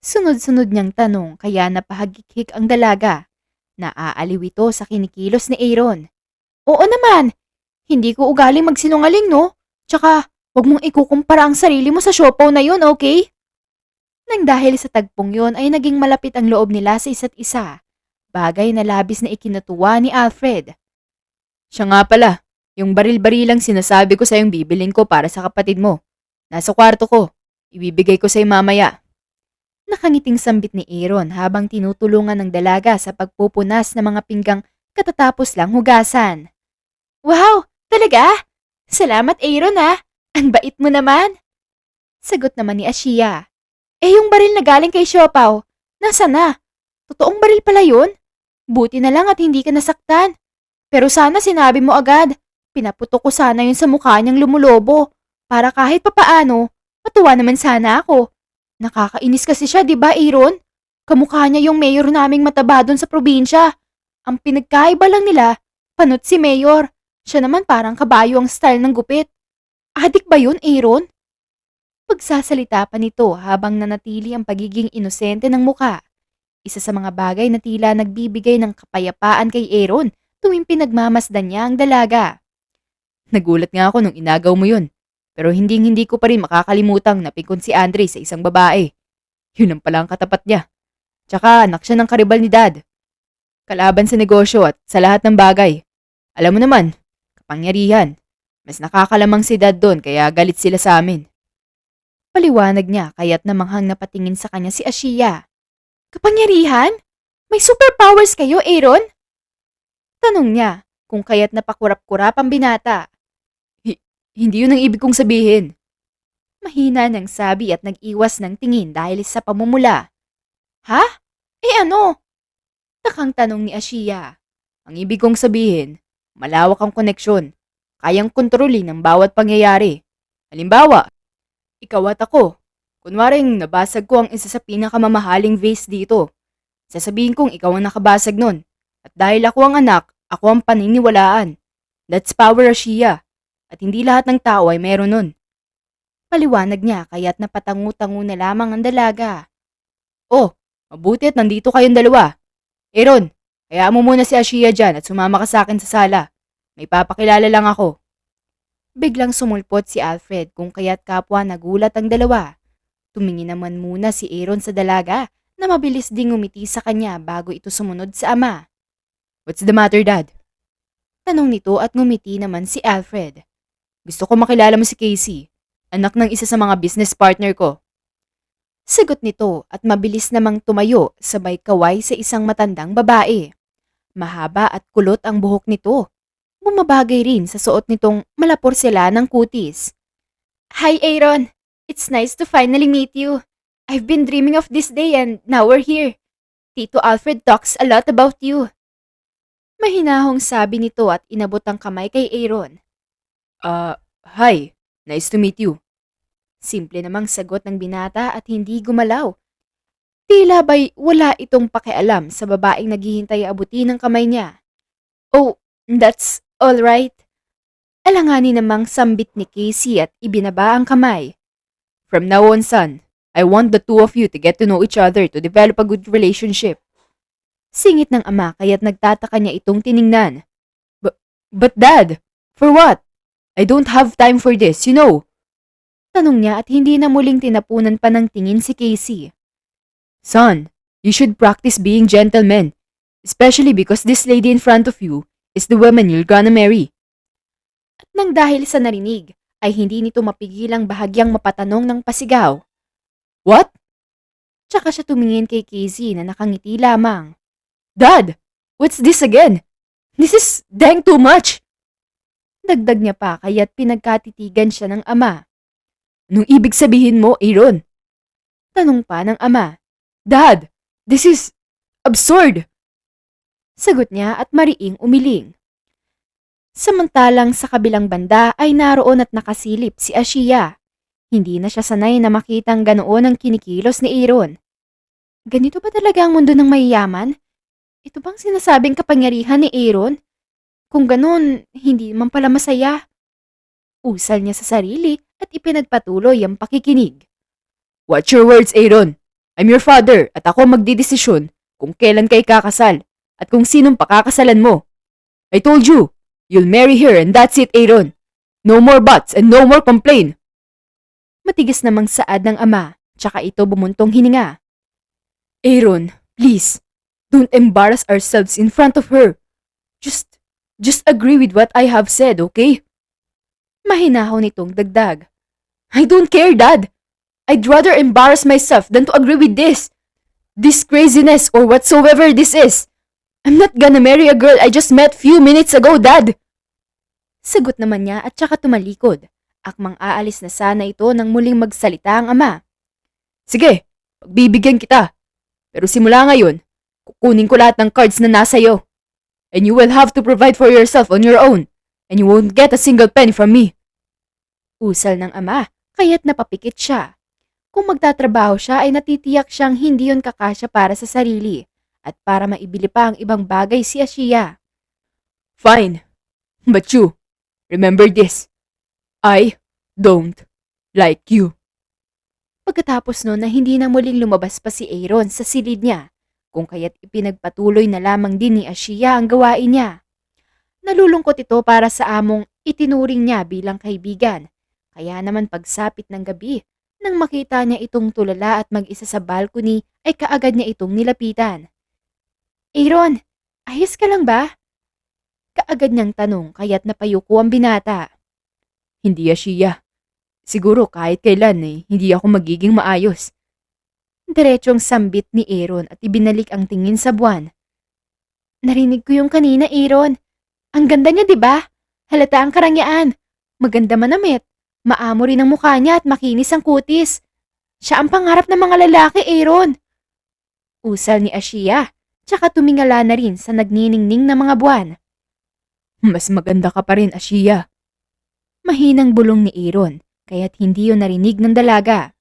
Sunod-sunod niyang tanong kaya napahagikik ang dalaga. Naaaliw ito sa kinikilos ni Aaron. Oo naman, hindi ko ugaling magsinungaling no? Tsaka, wag mong ikukumpara ang sarili mo sa siopaw na yun, okay? Nang dahil sa tagpong yon ay naging malapit ang loob nila sa isa't isa. Bagay na labis na ikinatuwa ni Alfred. Siya nga pala, yung baril-barilang sinasabi ko sa'yong bibilin ko para sa kapatid mo. Nasa kwarto ko. Ibibigay ko sa'yo mamaya. Nakangiting sambit ni Aaron habang tinutulungan ng dalaga sa pagpupunas ng mga pinggang katatapos lang hugasan. Wow! Talaga? Salamat Aaron ah! Ang bait mo naman! Sagot naman ni Ashia. Yung baril na galing kay Siopaw, nasa na? Totoong baril pala yun? Buti na lang at hindi ka nasaktan. Pero sana sinabi mo agad. Pinaputok ko sana yun sa mukha niyang lumulobo. Para kahit papaano, matuwa naman sana ako. Nakakainis kasi siya, di ba, Aaron? Kamukha niya yung mayor naming mataba doon sa probinsya. Ang pinagkaiba lang nila, panot si mayor. Siya naman parang kabayo ang style ng gupit. Adik ba yun, Aaron? Pagsasalita pa nito habang nanatili ang pagiging inosente ng muka. Isa sa mga bagay na tila nagbibigay ng kapayapaan kay Aaron tuwing pinagmamasdan niya ang dalaga. Nagulat nga ako nung inagaw mo yun. Pero hindi ko pa rin makakalimutang napikon si Andre sa isang babae. Yun ang palang katapat niya. Tsaka anak siya ng karibal ni Dad. Kalaban sa negosyo at sa lahat ng bagay. Alam mo naman, kapangyarihan. Mas nakakalamang si Dad doon kaya galit sila sa amin. Paliwanag niya kaya't namanghang napatingin sa kanya si Ashia. Kapangyarihan? May superpowers kayo, Aaron? Tanong niya kung kaya't napakurap-kurap ang binata. Hindi yun ang ibig kong sabihin. Mahina nang sabi at nag-iwas ng tingin dahil sa pamumula. Ha? Eh ano? Takang tanong ni Ashiya. Ang ibig kong sabihin, malawak ang koneksyon. Kayang kontrolin ang bawat pangyayari. Halimbawa, ikaw at ako. Kunwaring nabasag ko ang isa sa pinakamamahaling vase dito. Sasabihin kong ikaw ang nakabasag nun. At dahil ako ang anak, ako ang paniniwalaan. That's power, Ashiya. At hindi lahat ng tao ay meron nun. Paliwanag niya kaya't napatangu-tangu na lamang ang dalaga. Oh, mabuti at nandito kayong dalawa. Aaron, hayaan mo muna si Ashiya dyan at sumama ka sa akin sa sala. May papakilala lang ako. Biglang sumulpot si Alfred kung kaya't kapwa nagulat ang dalawa. Tumingin naman muna si Aaron sa dalaga na mabilis ding umiti sa kanya bago ito sumunod sa ama. What's the matter, Dad? Tanong nito at ngumiti naman si Alfred. Gusto ko makilala mo si Casey, anak ng isa sa mga business partner ko. Sagot nito at mabilis namang tumayo sabay kaway sa isang matandang babae. Mahaba at kulot ang buhok nito. Bumabagay rin sa suot nitong malaporselanang kutis. Hi Aaron, it's nice to finally meet you. I've been dreaming of this day and now we're here. Tito Alfred talks a lot about you. Mahinahong sabi nito at inabot ang kamay kay Aaron. Hi. Nice to meet you. Simple namang sagot ng binata at hindi gumalaw. Tila ba'y wala itong pakialam sa babaeng naghihintay abutin ng kamay niya. Oh, that's all right. Alanganin namang sambit ni Casey at ibinaba ang kamay. From now on, son, I want the two of you to get to know each other to develop a good relationship. Singit ng ama kaya't nagtataka niya itong tiningnan. But Dad, for what? I don't have time for this, you know. Tanong niya at hindi na muling tinapunan pa ng tingin si Casey. Son, you should practice being gentlemen, especially because this lady in front of you is the woman you're gonna marry. At nang dahil sa narinig, ay hindi nito mapigilang bahagyang mapatanong ng pasigaw. What? Tsaka siya tumingin kay Casey na nakangiti lamang. Dad, what's this again? This is dang too much. Dagdag niya pa kaya't pinagkatitigan siya ng ama. Anong ibig sabihin mo, Aaron? Tanong pa ng ama. Dad, this is absurd. Sagot niya at mariing umiling. Samantalang sa kabilang banda ay naroon at nakasilip si Ashiya. Hindi na siya sanay na makitang ganoon ang kinikilos ni Aaron. Ganito ba talaga ang mundo ng mayayaman? Ito bang sinasabing kapangyarihan ni Aaron? Kung ganoon, hindi man pala masaya. Usal niya sa sarili at ipinagpatuloy ang pakikinig. Watch your words, Aaron. I'm your father at ako magdidesisyon kung kailan kay kakasal at kung sinong pakakasalan mo. I told you, you'll marry her and that's it, Aaron. No more buts and no more complain. Matigas namang saad ng ama, tsaka ito bumuntong hininga. Aaron, please, don't embarrass ourselves in front of her. Just agree with what I have said, okay? Mahinahon nitong dagdag. I don't care, Dad. I'd rather embarrass myself than to agree with this. This craziness or whatsoever this is. I'm not gonna marry a girl I just met few minutes ago, Dad. Sagot naman niya at saka tumalikod. Akmang aalis na sana ito nang muling magsalita ang ama. Sige, pagbibigyan kita. Pero simula ngayon, kukunin ko lahat ng cards na nasa iyo. And you will have to provide for yourself on your own. And you won't get a single penny from me. Usal ng ama, kaya't napapikit siya. Kung magtatrabaho siya ay natitiyak siyang hindi yun kakasya para sa sarili at para maibili pa ang ibang bagay si Ashiya. Fine. But you, remember this. I don't like you. Pagkatapos nun na hindi na muling lumabas pa si Aaron sa silid niya, kung kaya't ipinagpatuloy na lamang din ni Ashiya ang gawain niya. Nalulungkot ito para sa among itinuring niya bilang kaibigan, kaya naman pagsapit ng gabi, nang makita niya itong tulala at mag-isa sa balcony ay kaagad niya itong nilapitan. Aaron, ayos ka lang ba? Kaagad niyang tanong kaya't napayuko ang binata. Hindi, Ashiya. Siguro kahit kailan hindi ako magiging maayos. Diretsong sambit ni Aaron at ibinalik ang tingin sa buwan. Narinig ko yung kanina, Aaron. Ang ganda niya, di ba? Halata ang karangyaan. Maganda manamit. Maamo rin ang mukha niya at makinis ang kutis. Siya ang pangarap ng mga lalaki, Aaron. Usal ni Ashiya, tsaka tumingala na rin sa nagniningning na mga buwan. Mas maganda ka pa rin, Ashiya. Mahinang bulong ni Aaron, kaya't hindi yun narinig ng dalaga.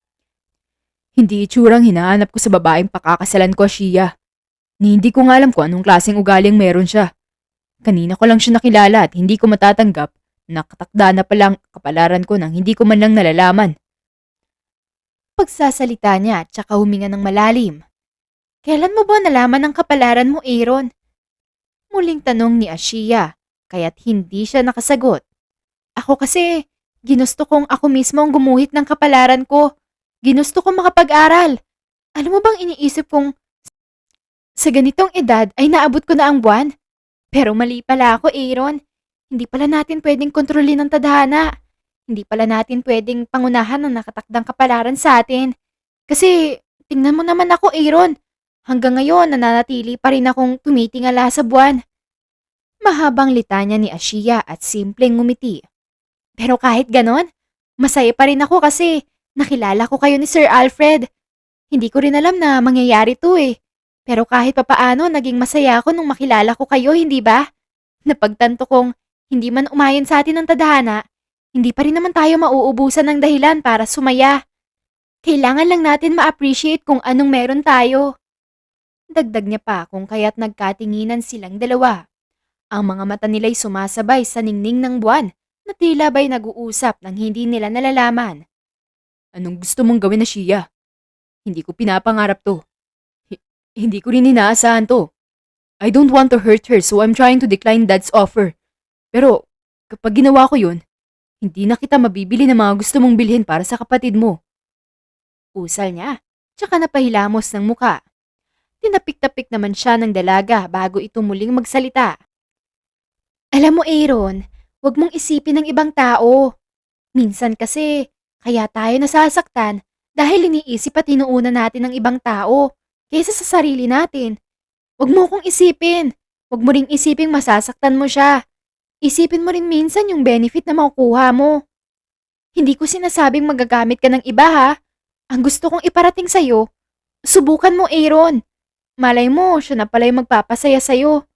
Hindi itsurang hinahanap ko sa babaeng pakakasalan ko, Ashiya. Ni hindi ko nga alam kung anong klaseng ugaling meron siya. Kanina ko lang siya nakilala at hindi ko matatanggap na katakda na palang kapalaran ko nang hindi ko man lang nalalaman. Pagsasalita niya at tsaka huminga ng malalim. Kailan mo ba nalaman ang kapalaran mo, Aaron? Muling tanong ni Ashiya, kaya't hindi siya nakasagot. Ako kasi, ginusto kong ako mismo ang gumuhit ng kapalaran ko. Ginusto kong makapag-aral. Alam mo bang iniisip kong sa ganitong edad ay naabot ko na ang buwan? Pero mali pala ako, Aaron. Hindi pala natin pwedeng kontrolin ang tadhana. Hindi pala natin pwedeng pangunahan ang nakatakdang kapalaran sa atin. Kasi, tingnan mo naman ako, Aaron. Hanggang ngayon, nananatili pa rin akong tumitingala sa buwan. Mahabang litanya ni Ashiya at simpleng ngumiti. Pero kahit ganon, masaya pa rin ako kasi nakilala ko kayo ni Sir Alfred. Hindi ko rin alam na mangyayari to eh. Pero kahit papaano, naging masaya ako nung makilala ko kayo, hindi ba? Napagtanto kong hindi man umayon sa atin ang tadhana, hindi pa rin naman tayo mauubusan ng dahilan para sumaya. Kailangan lang natin ma-appreciate kung anong meron tayo. Dagdag niya pa kung kaya't nagkatinginan silang dalawa. Ang mga mata nila'y sumasabay sa ningning ng buwan na tila ba'y nag-uusap nang hindi nila nalalaman. Anong gusto mong gawin, Ashiya? Hindi ko pinapangarap to. Hindi ko rin inaasahan to. I don't want to hurt her so I'm trying to decline Dad's offer. Pero kapag ginawa ko yun, hindi na kita mabibili ng mga gusto mong bilhin para sa kapatid mo. Usal niya, tsaka napahilamos ng muka. Tinapik-tapik naman siya ng dalaga bago ito muling magsalita. Alam mo, Aaron, huwag mong isipin ng ibang tao. Minsan kasi, kaya tayo nasasaktan dahil iniisip at inuuna natin ng ibang tao kaysa sa sarili natin. Huwag mo kong isipin. Huwag mo ring isiping masasaktan mo siya. Isipin mo rin minsan yung benefit na makukuha mo. Hindi ko sinasabing magagamit ka ng iba ha. Ang gusto kong iparating sa'yo, subukan mo, Aaron. Malay mo, siya na pala yung magpapasaya sa'yo.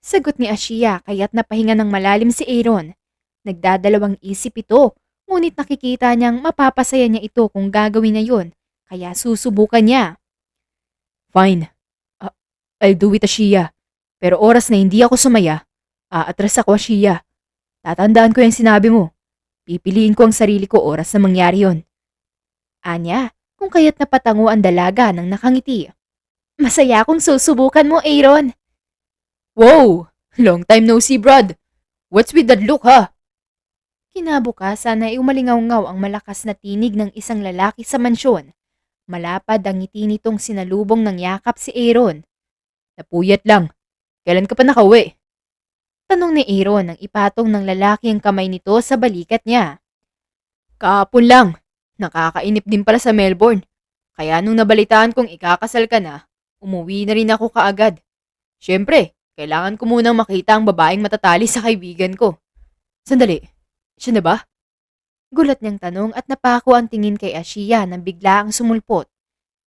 Sagot ni Ashiya kaya't napahinga ng malalim si Aaron. Nagdadalawang isip ito, ngunit nakikita niyang mapapasaya niya ito kung gagawin niya yun, kaya susubukan niya. Fine. I'll do it, Ashiya. Pero oras na hindi ako sumaya, aatras ako, Ashiya. Tatandaan ko yung sinabi mo. Pipiliin ko ang sarili ko oras na mangyari yon. Anya, kung kaya't napatango ang dalaga ng nakangiti. Masaya akong susubukan mo, Aaron. Wow! Long time no see, Brad. What's with that look, ha? Kinabukasan ay umalingaw-ngaw ang malakas na tinig ng isang lalaki sa mansyon. Malapad ang ngiti nitong sinalubong ng yakap si Aaron. Napuyat lang. Kailan ka pa nakauwi? Tanong ni Aaron nang ipatong ng lalaki ang kamay nito sa balikat niya. Kahapon lang. Nakakainip din pala sa Melbourne. Kaya nung nabalitaan kong ikakasal ka na, umuwi na rin ako kaagad. Siyempre, kailangan ko munang makita ang babaeng matatali sa kaibigan ko. Sandali, siya na ba? Gulat niyang tanong at napako ang tingin kay Ashiya nang bigla ang sumulpot.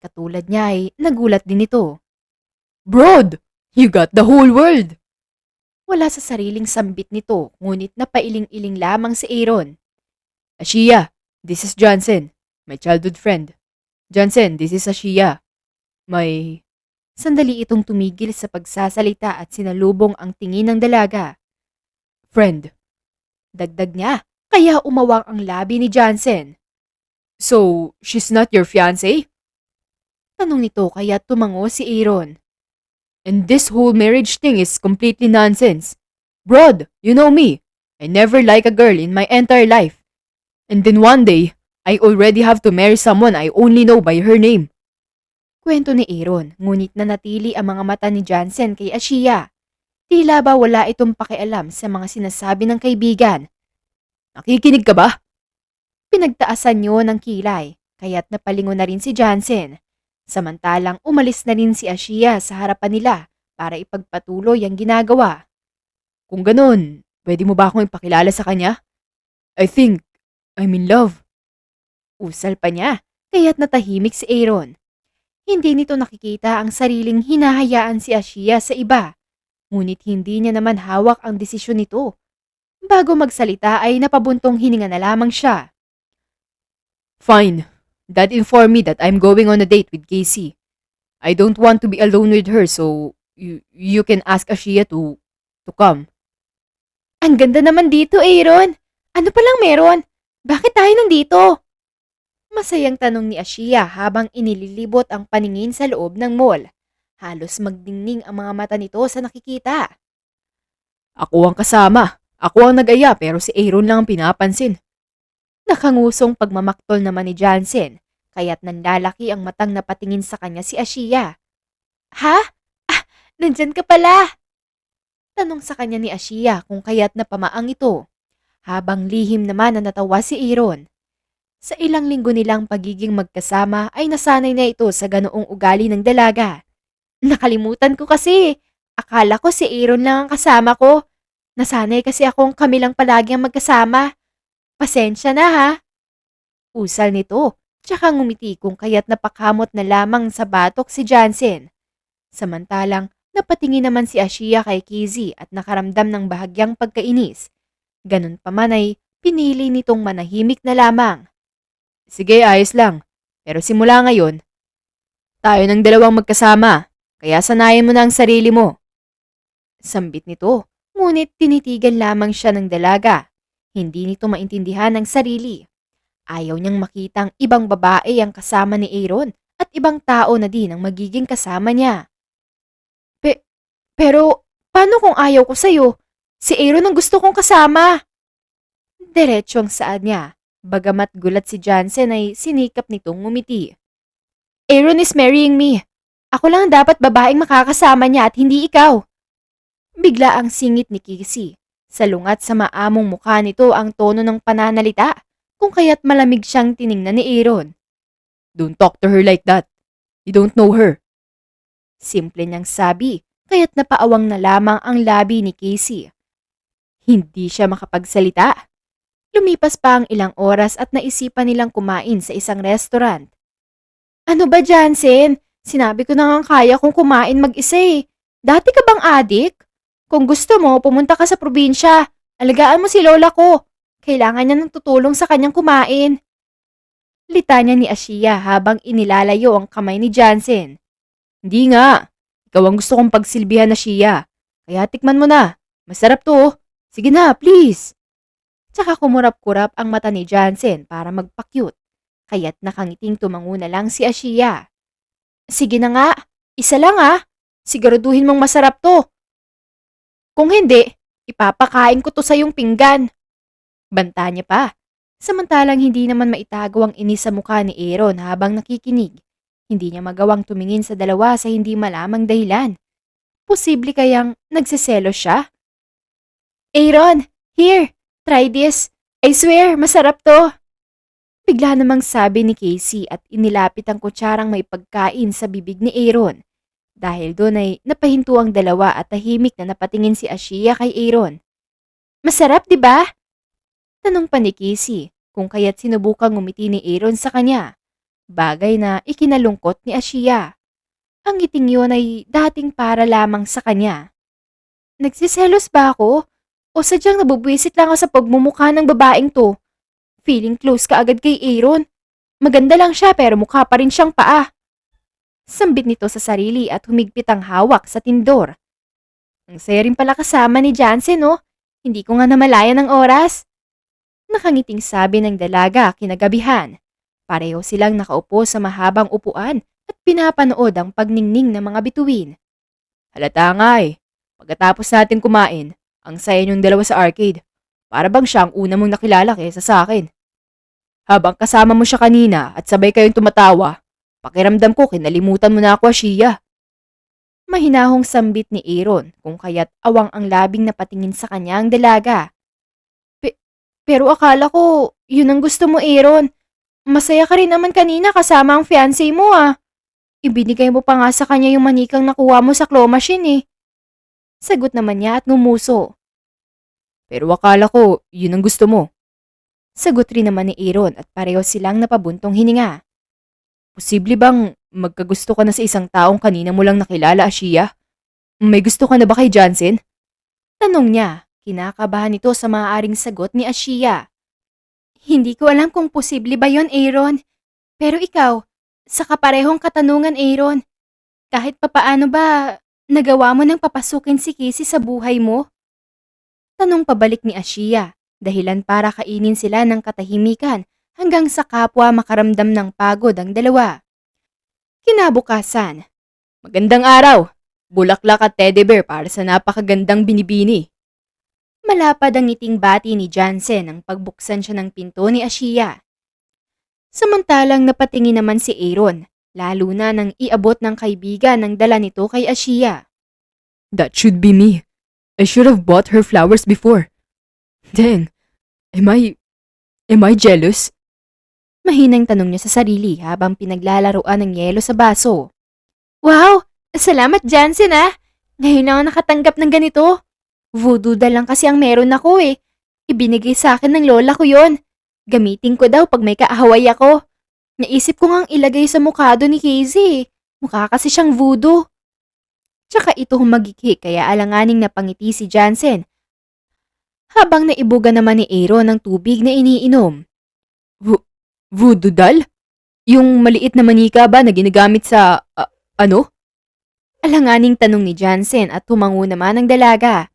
Katulad niya ay nagulat din ito. Broad, you got the whole world! Wala sa sariling sambit nito, ngunit napailing-iling lamang si Aaron. Ashiya, this is Johnson, my childhood friend. Johnson, this is Ashiya. Sandali itong tumigil sa pagsasalita at sinalubong ang tingin ng dalaga. Friend. Dagdag niya, kaya umawang ang labi ni Johnson. So, she's not your fiancé? Tanong nito kaya tumango si Aaron. And this whole marriage thing is completely nonsense. Broad, you know me. I never like a girl in my entire life. And then one day, I already have to marry someone I only know by her name. Kwento ni Aaron, ngunit nanatili ang mga mata ni Johnson kay Ashiya. Tila ba wala itong pakialam sa mga sinasabi ng kaibigan. Nakikinig ka ba? Pinagtaasan niyo ng kilay, kaya't napalingon na rin si Johnson. Samantalang umalis na rin si Ashiya sa harapan nila para ipagpatuloy ang ginagawa. Kung ganun, pwede mo ba akong ipakilala sa kanya? I think I'm in love. Usal pa niya, kaya't natahimik si Aaron. Hindi nito nakikita ang sariling hinahayaan si Ashia sa iba. Ngunit hindi niya naman hawak ang desisyon nito. Bago magsalita ay napabuntong hininga na lamang siya. Fine. Dad informed me that I'm going on a date with Casey. I don't want to be alone with her, so you can ask Ashia to come. Ang ganda naman dito, Aaron. Ano palang meron? Bakit tayo nandito? Masayang tanong ni Ashia habang inililibot ang paningin sa loob ng mall. Halos magdingning ang mga mata nito sa nakikita. Ako ang kasama. Ako ang nag-aya pero si Aaron lang ang pinapansin. Nakangusong pagmamaktol naman ni Jansen, kaya't nanlalaki ang matang napatingin sa kanya si Ashia. Ha? Ah, nandyan ka pala! Tanong sa kanya ni Ashia kung kaya't napamaang ito, habang lihim naman na natawa si Aaron. Sa ilang linggo nilang pagiging magkasama ay nasanay na ito sa ganoong ugali ng dalaga. Nakalimutan ko kasi. Akala ko si Aaron lang ang kasama ko. Nasanay kasi akong kami lang palagi ang magkasama. Pasensya na ha. Usal nito, tsaka ngumiti kung kaya't napakamot na lamang sa batok si Jansen. Samantalang napatingin naman si Ashia kay Kizzy at nakaramdam ng bahagyang pagkainis. Ganun pa man ay pinili nitong manahimik na lamang. Sige, ayos lang. Pero simula ngayon, tayo ng dalawang magkasama, kaya sanayin mo na ang sarili mo. Sambit nito, ngunit tinitigan lamang siya ng dalaga. Hindi nito maintindihan ang sarili. Ayaw niyang makitang ibang babae ang kasama ni Aaron at ibang tao na din ang magiging kasama niya. Pero paano kung ayaw ko sa'yo? Si Aaron ang gusto kong kasama. Diretso ang saad niya. Bagamat gulat si Jansen ay sinikap nitong ngumiti. Aaron is marrying me. Ako lang dapat babaeng makakasama niya at hindi ikaw. Bigla ang singit ni Kizzy. Salungat sa maamong mukha nito ang tono ng pananalita, kung kaya't malamig siyang tiningnan ni Aaron. Don't talk to her like that. You don't know her. Simple niyang sabi, kaya't napaawang na lamang ang labi ni Casey. Hindi siya makapagsalita. Lumipas pa ang ilang oras at naisipan nilang kumain sa isang restaurant. Ano ba, Jansen? Sinabi ko na nga kaya kong kumain mag-isa eh. Dati ka bang adik? Kung gusto mo, pumunta ka sa probinsya. Alagaan mo si lola ko. Kailangan niya ng tutulong sa kanyang kumain. Litanya ni Ashia habang inilalayo ang kamay ni Jansen. Hindi nga. Ikaw ang gusto kong pagsilbihan na Shia. Kaya tikman mo na. Masarap to. Sige na, please. Tsaka kumurap-kurap ang mata ni Jansen para magpakyut. Kaya't nakangiting tumango na lang si Ashia. Sige na nga. Isa lang ah. Siguraduhin mong masarap to. Kung hindi, ipapakain ko to sa iyong pinggan. Banta niya pa. Samantalang hindi naman maitago ang inis sa mukha ni Aaron habang nakikinig. Hindi niya magawang tumingin sa dalawa sa hindi malamang dahilan. Posible kayang nagsiselos siya? Aaron, here, try this. I swear, masarap to. Bigla namang sabi ni Casey at inilapit ang kutsarang may pagkain sa bibig ni Aaron. Dahil doon ay napahinto ang dalawa at tahimik na napatingin si Ashia kay Aaron. Masarap, di ba? Tanong pa ni Casey kung kaya't sinubukang ngumiti ni Aaron sa kanya. Bagay na ikinalungkot ni Ashia. Ang ngiting yun ay dating para lamang sa kanya. Nagsiselos ba ako? O sadyang nabubwisit lang ako sa pagmumukha ng babaeng to? Feeling close ka agad kay Aaron. Maganda lang siya pero mukha pa rin siyang paa. Sambit nito sa sarili at humigpit ang hawak sa tindor. Ang saya rin pala kasama ni Jansen, no? Hindi ko nga namalayan ng oras. Nakangiting sabi ng dalaga kinagabihan. Pareho silang nakaupo sa mahabang upuan at pinapanood ang pagningning ng mga bituin. Halata nga eh. Pagkatapos natin kumain, ang saya niyong dalawa sa arcade. Para bang siya ang una mong nakilala kaysa sa akin. Habang kasama mo siya kanina at sabay kayong tumatawa, pakiramdam ko kinalimutan mo na ako, Ashia. Mahinahong sambit ni Aaron kung kaya't awang ang labing napatingin sa kanya ang dalaga. Pero akala ko, yun ang gusto mo, Aaron. Masaya ka rin naman kanina kasama ang fiancé mo ah. Ibinigay mo pa nga sa kanya yung manikang nakuha mo sa claw machine eh. Sagot naman niya at ngumuso. Pero akala ko, yun ang gusto mo. Sagot rin naman ni Aaron at pareho silang napabuntong hininga. Posible bang magkagusto ka na sa isang taong kanina mo lang nakilala, Ashia? May gusto ka na ba kay Jansen? Tanong niya, kinakabahan ito sa maaaring sagot ni Ashia. Hindi ko alam kung posible ba yon, Aaron. Pero ikaw, sa kaparehong katanungan, Aaron, kahit papaano ba nagawa mo nang papasukin si Casey sa buhay mo? Tanong pabalik ni Ashia, dahilan para kainin sila ng katahimikan hanggang sa kapwa makaramdam ng pagod ang dalawa. Kinabukasan, Magandang araw! Bulaklak at teddy bear para sa napakagandang binibini. malapad ang ngiting bati ni Jansen nang pagbuksan siya ng pinto ni Ashia. Samantalang napatingin naman si Aaron, lalo na nang iabot ng kaibigan ng dala nito kay Ashia. That should be me. I should have bought her flowers before. Dang, am I jealous? Mahinang tanong niya sa sarili habang pinaglalaroan ng yelo sa baso. Wow! Salamat, Jansen ah! Ngayon lang ako nakatanggap ng ganito. Voodoo doll lang kasi ang meron ako eh. Ibinigay sa akin ng lola ko yon. Gamitin ko daw pag may kaahaway ako. Naisip ko ngang ilagay sa mukha doon ni Casey. Mukha kasi siyang voodoo. Tsaka ito humagiki kaya alanganing napangiti si Jansen. Habang naibuga naman ni Aaron ng tubig na iniinom. Voodoo doll? Yung maliit na manika ba na ginagamit sa, ano? Alanganing tanong ni Jansen at tumango naman ang dalaga.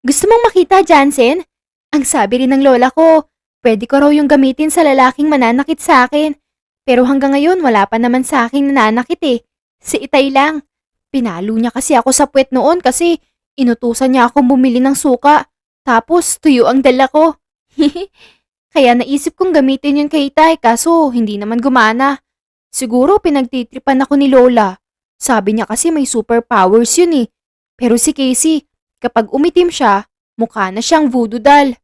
Gusto mong makita, Jansen? Ang sabi rin ng lola ko, pwede ko raw yung gamitin sa lalaking mananakit sa akin. Pero hanggang ngayon wala pa naman sa akin nananakit eh. Si Itay lang. Pinalo niya kasi ako sa puwet noon kasi inutusan niya akong bumili ng suka. Tapos tuyo ang dala ko. Kaya naisip kong gamitin yun kay Itay kaso hindi naman gumana. Siguro pinagtitripan ako ni Lola. Sabi niya kasi may superpowers yun eh. Pero si Casey, kapag umitim siya, mukha na siyang voodoo doll.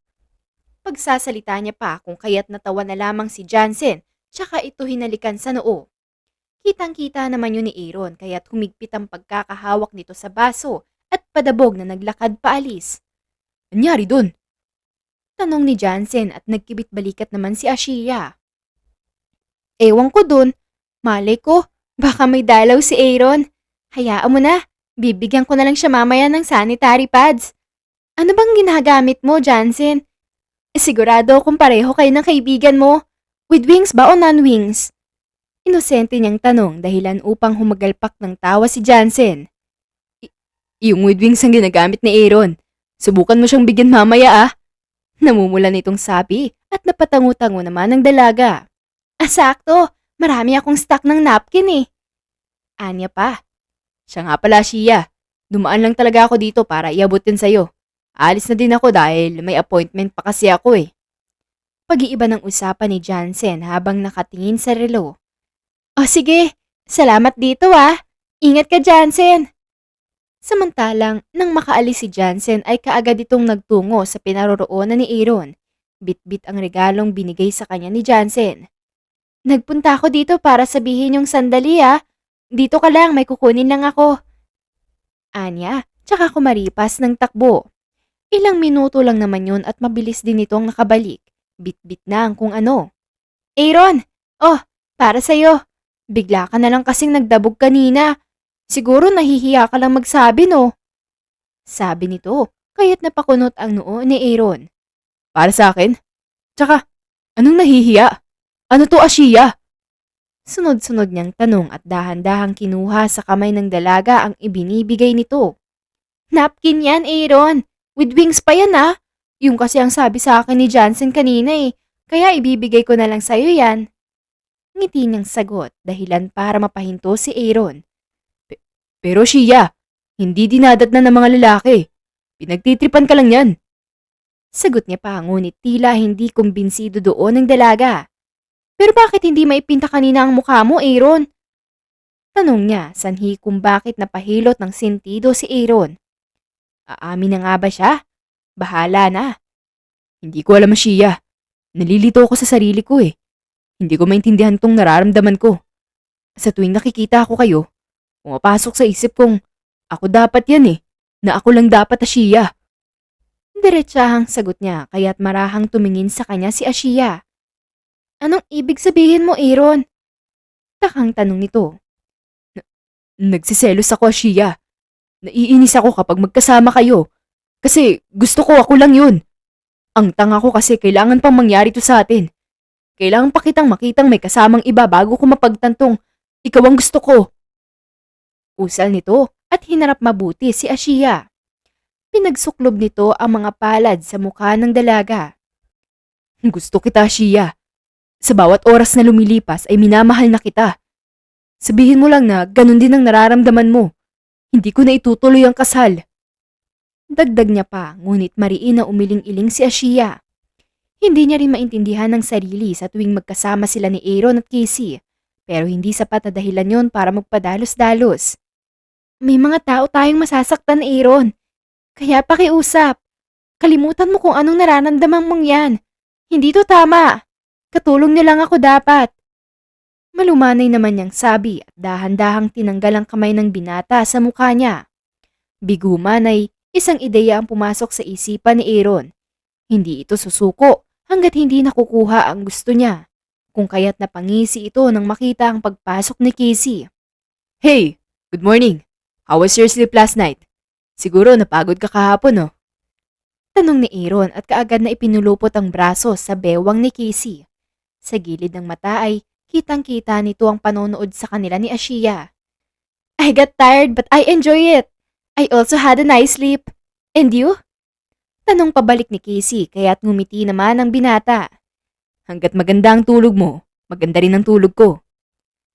Pagsasalita niya pa kung kaya't natawa na lamang si Jansen, tsaka ito hinalikan sa noo. Kitang-kita naman yun ni Aaron kaya't humigpit ang pagkakahawak nito sa baso at padabog na naglakad paalis. Anyari dun? Tanong ni Jansen at nagkibit balikat naman si Ashia. Ewan ko dun. Malay ko, baka may dalaw si Aaron. Hayaan mo na, bibigyan ko na lang siya mamaya ng sanitary pads. Ano bang ginagamit mo, Jansen? Sigurado kung pareho kayo ng kaibigan mo. With wings ba o non-wings? Inosente niyang tanong dahilan upang humagalpak ng tawa si Jansen. Yung with wings ang ginagamit ni Aaron. Subukan mo siyang bigyan mamaya ah. Namumula nitong sabi at napatango-tango naman ng dalaga. Sakto, marami akong stock ng napkin eh. Anya pa. Siya nga pala, Shia. Dumaan lang talaga ako dito para iabot din sa'yo. Alis na din ako dahil may appointment pa kasi ako eh. Pag-iiba ng usapan ni Jansen habang nakatingin sa relo. O sige, salamat dito ah. Ingat ka, Jansen. Samantalang, nang makaalis si Jansen ay kaagad itong nagtungo sa pinaroroonan ni Aaron. Bit-bit ang regalong binigay sa kanya ni Jansen. Nagpunta ako dito para sabihin yung sandali ah. Dito ka lang, may kukunin lang ako. Anya, tsaka kumaripas ng takbo. Ilang minuto lang naman yun at mabilis din itong nakabalik. Bit-bit na ang kung ano. Aaron! Oh, para sa'yo. Bigla ka na lang kasing nagdabog kanina. Siguro nahihiya ka lang magsabi no? Sabi nito, kaya't napakunot ang noo ni Aaron. Para sa akin? Tsaka, anong nahihiya? Ano to, Ashia? Sunod-sunod niyang tanong at dahan-dahang kinuha sa kamay ng dalaga ang ibinibigay nito. Napkin yan, Aaron. With wings pa yan ah. Yung kasi ang sabi sa akin ni Jansen kanina eh. Kaya ibibigay ko na lang sa'yo yan. Ngiti niyang sagot dahilan para mapahinto si Aaron. Pero Shia, hindi dinadatnan ng mga lalaki. Pinagtitripan ka lang yan. Sagot niya pa ngunit tila hindi kumbinsido doon ng dalaga. Pero bakit hindi maipinta kanina ang mukha mo, Aaron? Tanong niya sanhi kung bakit napahilot ng sentido si Aaron. Aamin na nga ba siya? Bahala na. Hindi ko alam, Shia. Nalilito ako sa sarili ko eh. Hindi ko maintindihan tong nararamdaman ko. Sa tuwing nakikita ko kayo, pumapasok sa isip kong ako dapat yan eh, na ako lang dapat, Ashia. Diretsahang sagot niya kaya't marahang tumingin sa kanya si Ashia. Anong ibig sabihin mo, Aaron? Takang tanong nito. Nagsiselos ako, Ashia. Naiinis ako kapag magkasama kayo. Kasi gusto ko ako lang yun. Ang tanga ko kasi kailangan pang mangyari to sa atin. Kailangan pa kitang makitang may kasamang iba bago ko mapagtantong ikaw ang gusto ko. Usal nito at hinarap mabuti si Ashia. Pinagsuklob nito ang mga palad sa mukha ng dalaga. Gusto kita, Ashia. Sa bawat oras na lumilipas ay minamahal na kita. Sabihin mo lang na ganun din ang nararamdaman mo. Hindi ko na itutuloy ang kasal. Dagdag niya pa, ngunit mariin na umiling-iling si Ashia. Hindi niya rin maintindihan ng sarili sa tuwing magkasama sila ni Aaron at Casey, pero hindi sapat na dahilan yon para magpadalos-dalos. May mga tao tayong masasaktan, Aaron. Kaya pakiusap. Kalimutan mo kung anong nararamdaman mong yan. Hindi to tama. Katulong niyo lang ako dapat. Malumanay naman niyang sabi at dahan-dahang tinanggal ang kamay ng binata sa mukha niya. Biguman ay isang ideya ang pumasok sa isipan ni Aaron. Hindi ito susuko hanggat hindi nakukuha ang gusto niya. Kung kaya't napangisi ito nang makita ang pagpasok ni Casey. Hey, good morning. How was your sleep last night? Siguro napagod ka kahapon, no? Tanong ni Aaron at kaagad na ipinulupot ang braso sa bewang ni Casey. Sa gilid ng mata ay kitang-kita nito ang panonood sa kanila ni Ashia. I got tired but I enjoy it. I also had a nice sleep. And you? Tanong pabalik ni Casey kaya't ngumiti naman ang binata. Hanggat maganda ang tulog mo, maganda rin ang tulog ko.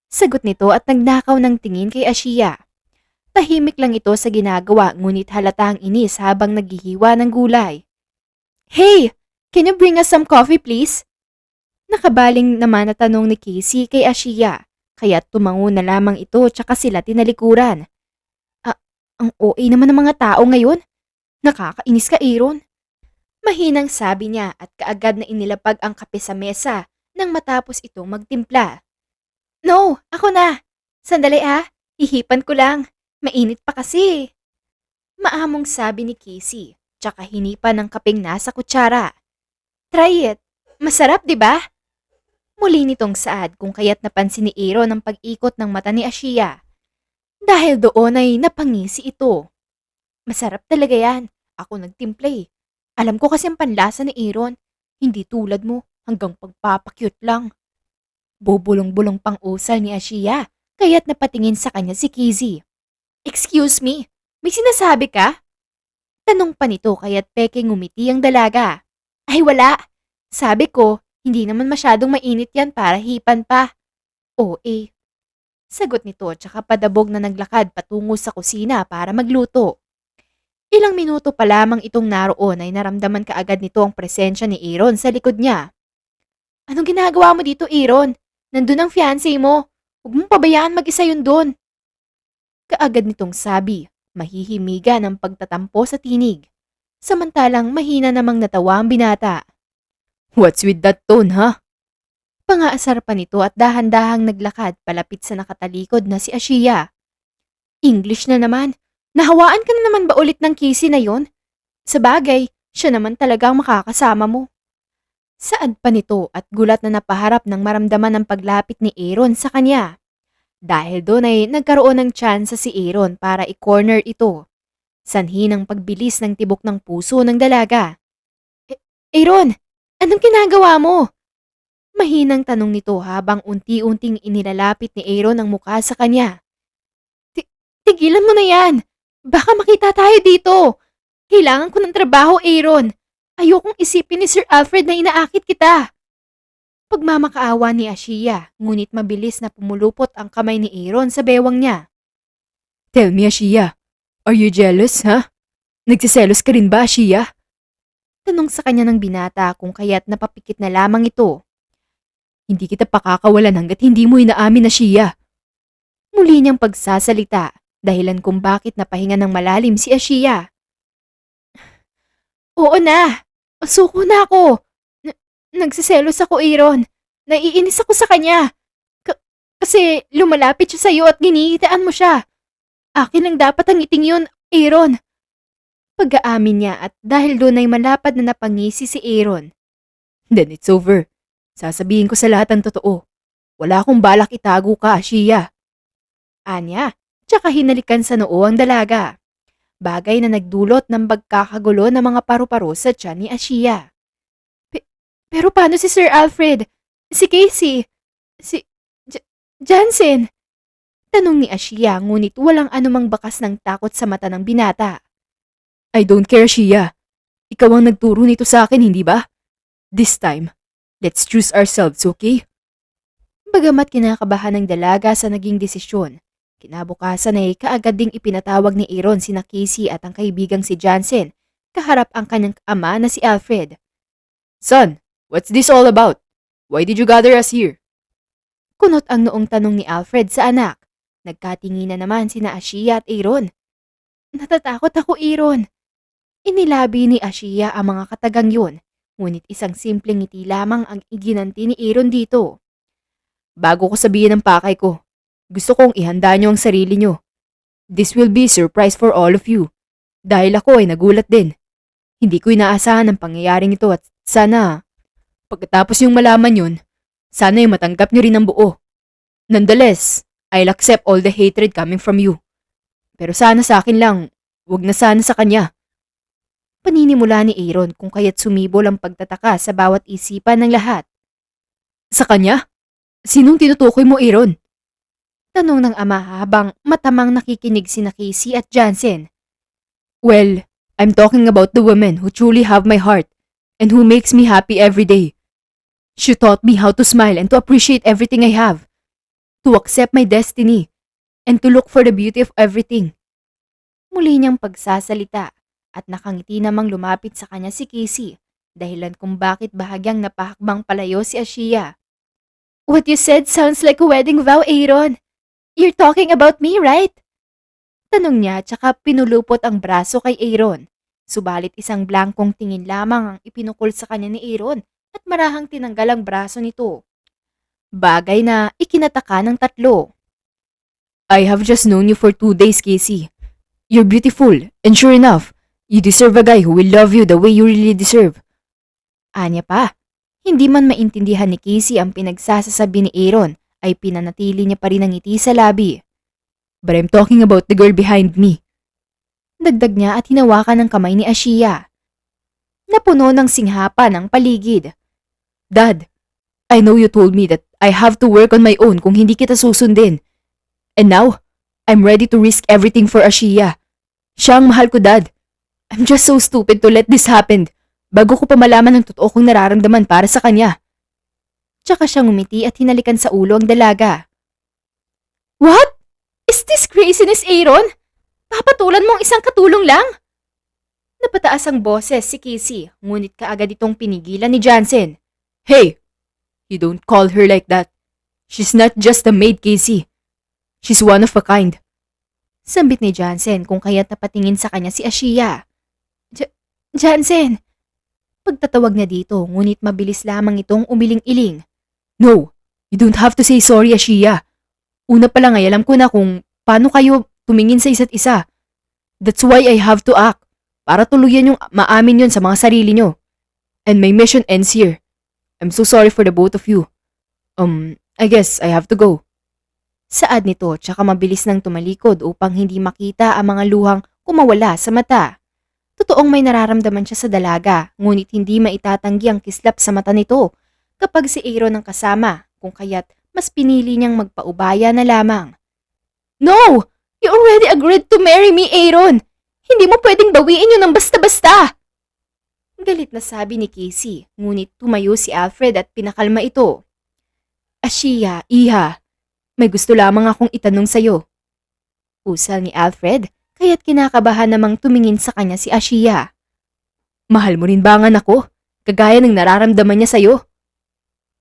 Sagot nito at nagnakaw ng tingin kay Ashia. Tahimik lang ito sa ginagawa ngunit halata ang inis habang naghihiwa ng gulay. Hey, can you bring us some coffee please? Nakabaling naman na tanong ni Casey kay Ashia, kaya't tumango na lamang ito tsaka sila tinalikuran. Ang OA naman ng mga tao ngayon. Nakakainis ka, Aaron. Mahinang sabi niya at kaagad na inilapag ang kape sa mesa nang matapos itong magtimpla. No, ako na. Sandali hihipan ko lang. Mainit pa kasi. Maamong sabi ni Casey, tsaka hinipan ng kapeng nasa kutsara. Try it. Masarap, di ba? Muli nitong saad kung kaya't napansin ni Aaron ang pag-ikot ng mata ni Ashia. Dahil doon ay napangisi ito. Masarap talaga yan. Ako nagtimpla eh. Alam ko kasi ang panlasa ni Aaron. Hindi tulad mo hanggang pagpapakyut lang. Bubulong-bulong pang usal ni Ashia kaya't napatingin sa kanya si Casey. Excuse me, may sinasabi ka? Tanong pa nito kaya't peke ngumiti ang dalaga. Ay wala. Sabi ko, hindi naman masyadong mainit yan para hipan pa. OA. Sagot nito tsaka padabog na naglakad patungo sa kusina para magluto. Ilang minuto pa lamang itong naroon ay naramdaman kaagad nito ang presensya ni Aaron sa likod niya. Anong ginagawa mo dito, Aaron? Nandun ang fiancé mo. Huwag mong pabayaan mag-isa yun doon. Kaagad nitong sabi, mahihimigan ang pagtatampo sa tinig. Samantalang mahina namang natawa ang binata. What's with that tone, ha? Pangaasar pa nito at dahan-dahang naglakad palapit sa nakatalikod na si Ashia. English na naman. Nahawaan ka na naman ba ulit ng Casey na yon? Sa bagay, siya naman talagang makakasama mo. Saad pa nito at gulat na napaharap ng maramdaman ang paglapit ni Aaron sa kanya. Dahil doon ay nagkaroon ng tsansa si Aaron para i-corner ito. Sanhi ng pagbilis ng tibok ng puso ng dalaga. Aaron, anong ginagawa mo? Mahinang tanong nito habang unti-unting inilalapit ni Aaron ang mukha sa kanya. Tigilan mo na yan! Baka makita tayo dito! Kailangan ko ng trabaho, Aaron! Ayokong isipin ni Sir Alfred na inaakit kita! Pagmamakaawa ni Ashia, ngunit mabilis na pumulupot ang kamay ni Aaron sa bewang niya. Tell me, Ashia, are you jealous, ha? Nagsiselos ka rin ba, Ashia? Tanong sa kanya ng binata kung kaya't napapikit na lamang ito. Hindi kita pakakawalan hanggat hindi mo inaamin na Ashia. Muli niyang pagsasalita, dahilan kung bakit napahinga ng malalim si Ashia. Oo na! Suko na ako! Nagsiselos ako, Aaron. Naiinis ako sa kanya. Kasi lumalapit siya sa'yo at ginigitaan mo siya. Akin lang dapat ang ngiting yun, Aaron. Pag-aamin niya at dahil doon ay malapad na napangisi si Aaron. Then it's over. Sasabihin ko sa lahat ang totoo. Wala akong balak itago ka, Ashia. Anya, tsaka hinalikan sa noo ang dalaga. Bagay na nagdulot ng pagkakagulo ng mga paru-paro sa tiyan ni Ashia. Pero paano si Sir Alfred? Si Casey? Si Jansen? Tanong ni Ashia ngunit walang anumang bakas ng takot sa mata ng binata. I don't care, Ashia. Ikaw ang nagturo nito sa akin, hindi ba? This time, let's choose ourselves, okay? Bagamat kinakabahan ng dalaga sa naging desisyon, kinabukasan ay kaagad ding ipinatawag ni Aaron sina Casey at ang kaibigang si Jansen, kaharap ang kanyang ama na si Alfred. Son, what's this all about? Why did you gather us here? Kunot ang noong tanong ni Alfred sa anak. Nagkatinginan naman sina Ashia at Aaron. Natatakot ako, Aaron. Inilabi ni Ashia ang mga katagang yun, ngunit isang simpleng ngiti lamang ang iginanti ni Aaron dito. Bago ko sabihin ang pakay ko, gusto kong ihanda niyo ang sarili niyo. This will be a surprise for all of you. Dahil ako ay nagulat din. Hindi ko inaasahan ang pangyayaring ito at sana, pagkatapos yung malaman yun, sana ay matanggap niyo rin ang buo. Nonetheless, I'll accept all the hatred coming from you. Pero sana sa akin lang, wag na sana sa kanya. Paninimula ni Aaron kung kaya't sumibol ang pagtataka sa bawat isipan ng lahat. Sa kanya? Sinong tinutukoy mo, Aaron? Tanong ng ama habang matamang nakikinig sina Casey at Jansen. Well, I'm talking about the women who truly have my heart and who makes me happy every day. She taught me how to smile and to appreciate everything I have, to accept my destiny, and to look for the beauty of everything. Muli niyang pagsasalita at nakangiti namang lumapit sa kanya si Casey, dahilan kung bakit bahagyang napahakbang palayo si Ashia. What you said sounds like a wedding vow, Aaron. You're talking about me, right? Tanong niya tsaka pinulupot ang braso kay Aaron. Subalit isang blankong tingin lamang ang ipinukol sa kanya ni Aaron at marahang tinanggal ang braso nito. Bagay na ikinataka ng tatlo. I have just known you for 2 days, Casey. You're beautiful, and sure enough, you deserve a guy who will love you the way you really deserve. Anya pa, hindi man maintindihan ni Casey ang pinagsasasabi ni Aaron, ay pinanatili niya pa rin ang ngiti sa labi. But I'm talking about the girl behind me. Dagdag niya at hinawakan ng kamay ni Ashia. Napuno ng singhapan ang paligid. Dad, I know you told me that I have to work on my own kung hindi kita susundin. And now, I'm ready to risk everything for Ashia. Siya ang mahal ko, Dad. I'm just so stupid to let this happen bago ko pa malaman ang totoo kong nararamdaman para sa kanya. Tsaka siyang umiti at hinalikan sa ulo ang dalaga. What? Is this craziness, Aaron? Papatulan mo ang isang katulong lang? Napataas ang boses si Casey, ngunit kaagad itong pinigilan ni Jansen. Hey! You don't call her like that. She's not just a maid, Casey. She's one of a kind. Sambit ni Jansen kung kaya't napatingin sa kanya si Ashia. Jansen! Pagtatawag niya dito, ngunit mabilis lamang itong umiling-iling. No, you don't have to say sorry, Ashia. Una pa lang ay alam ko na kung paano kayo tumingin sa isa't isa. That's why I have to act, para tuluyan yung maamin yun sa mga sarili nyo. And my mission ends here. I'm so sorry for the both of you. I guess I have to go. Saad nito tsaka mabilis nang tumalikod upang hindi makita ang mga luhang kumawala sa mata. Totoong may nararamdaman siya sa dalaga, ngunit hindi maitatanggi ang kislap sa mata nito kapag si Aaron ang kasama, kung kaya't mas pinili niyang magpaubaya na lamang. No! You already agreed to marry me, Aaron! Hindi mo pwedeng bawiin yun ng basta-basta! Galit na sabi ni Casey, ngunit tumayo si Alfred at pinakalma ito. Ashia, iha, may gusto lamang akong itanong sa'yo. Usal ni Alfred, kaya't kinakabahan namang tumingin sa kanya si Ashia. Mahal mo rin ba ang anak ko? Kagaya ng nararamdaman niya sa'yo?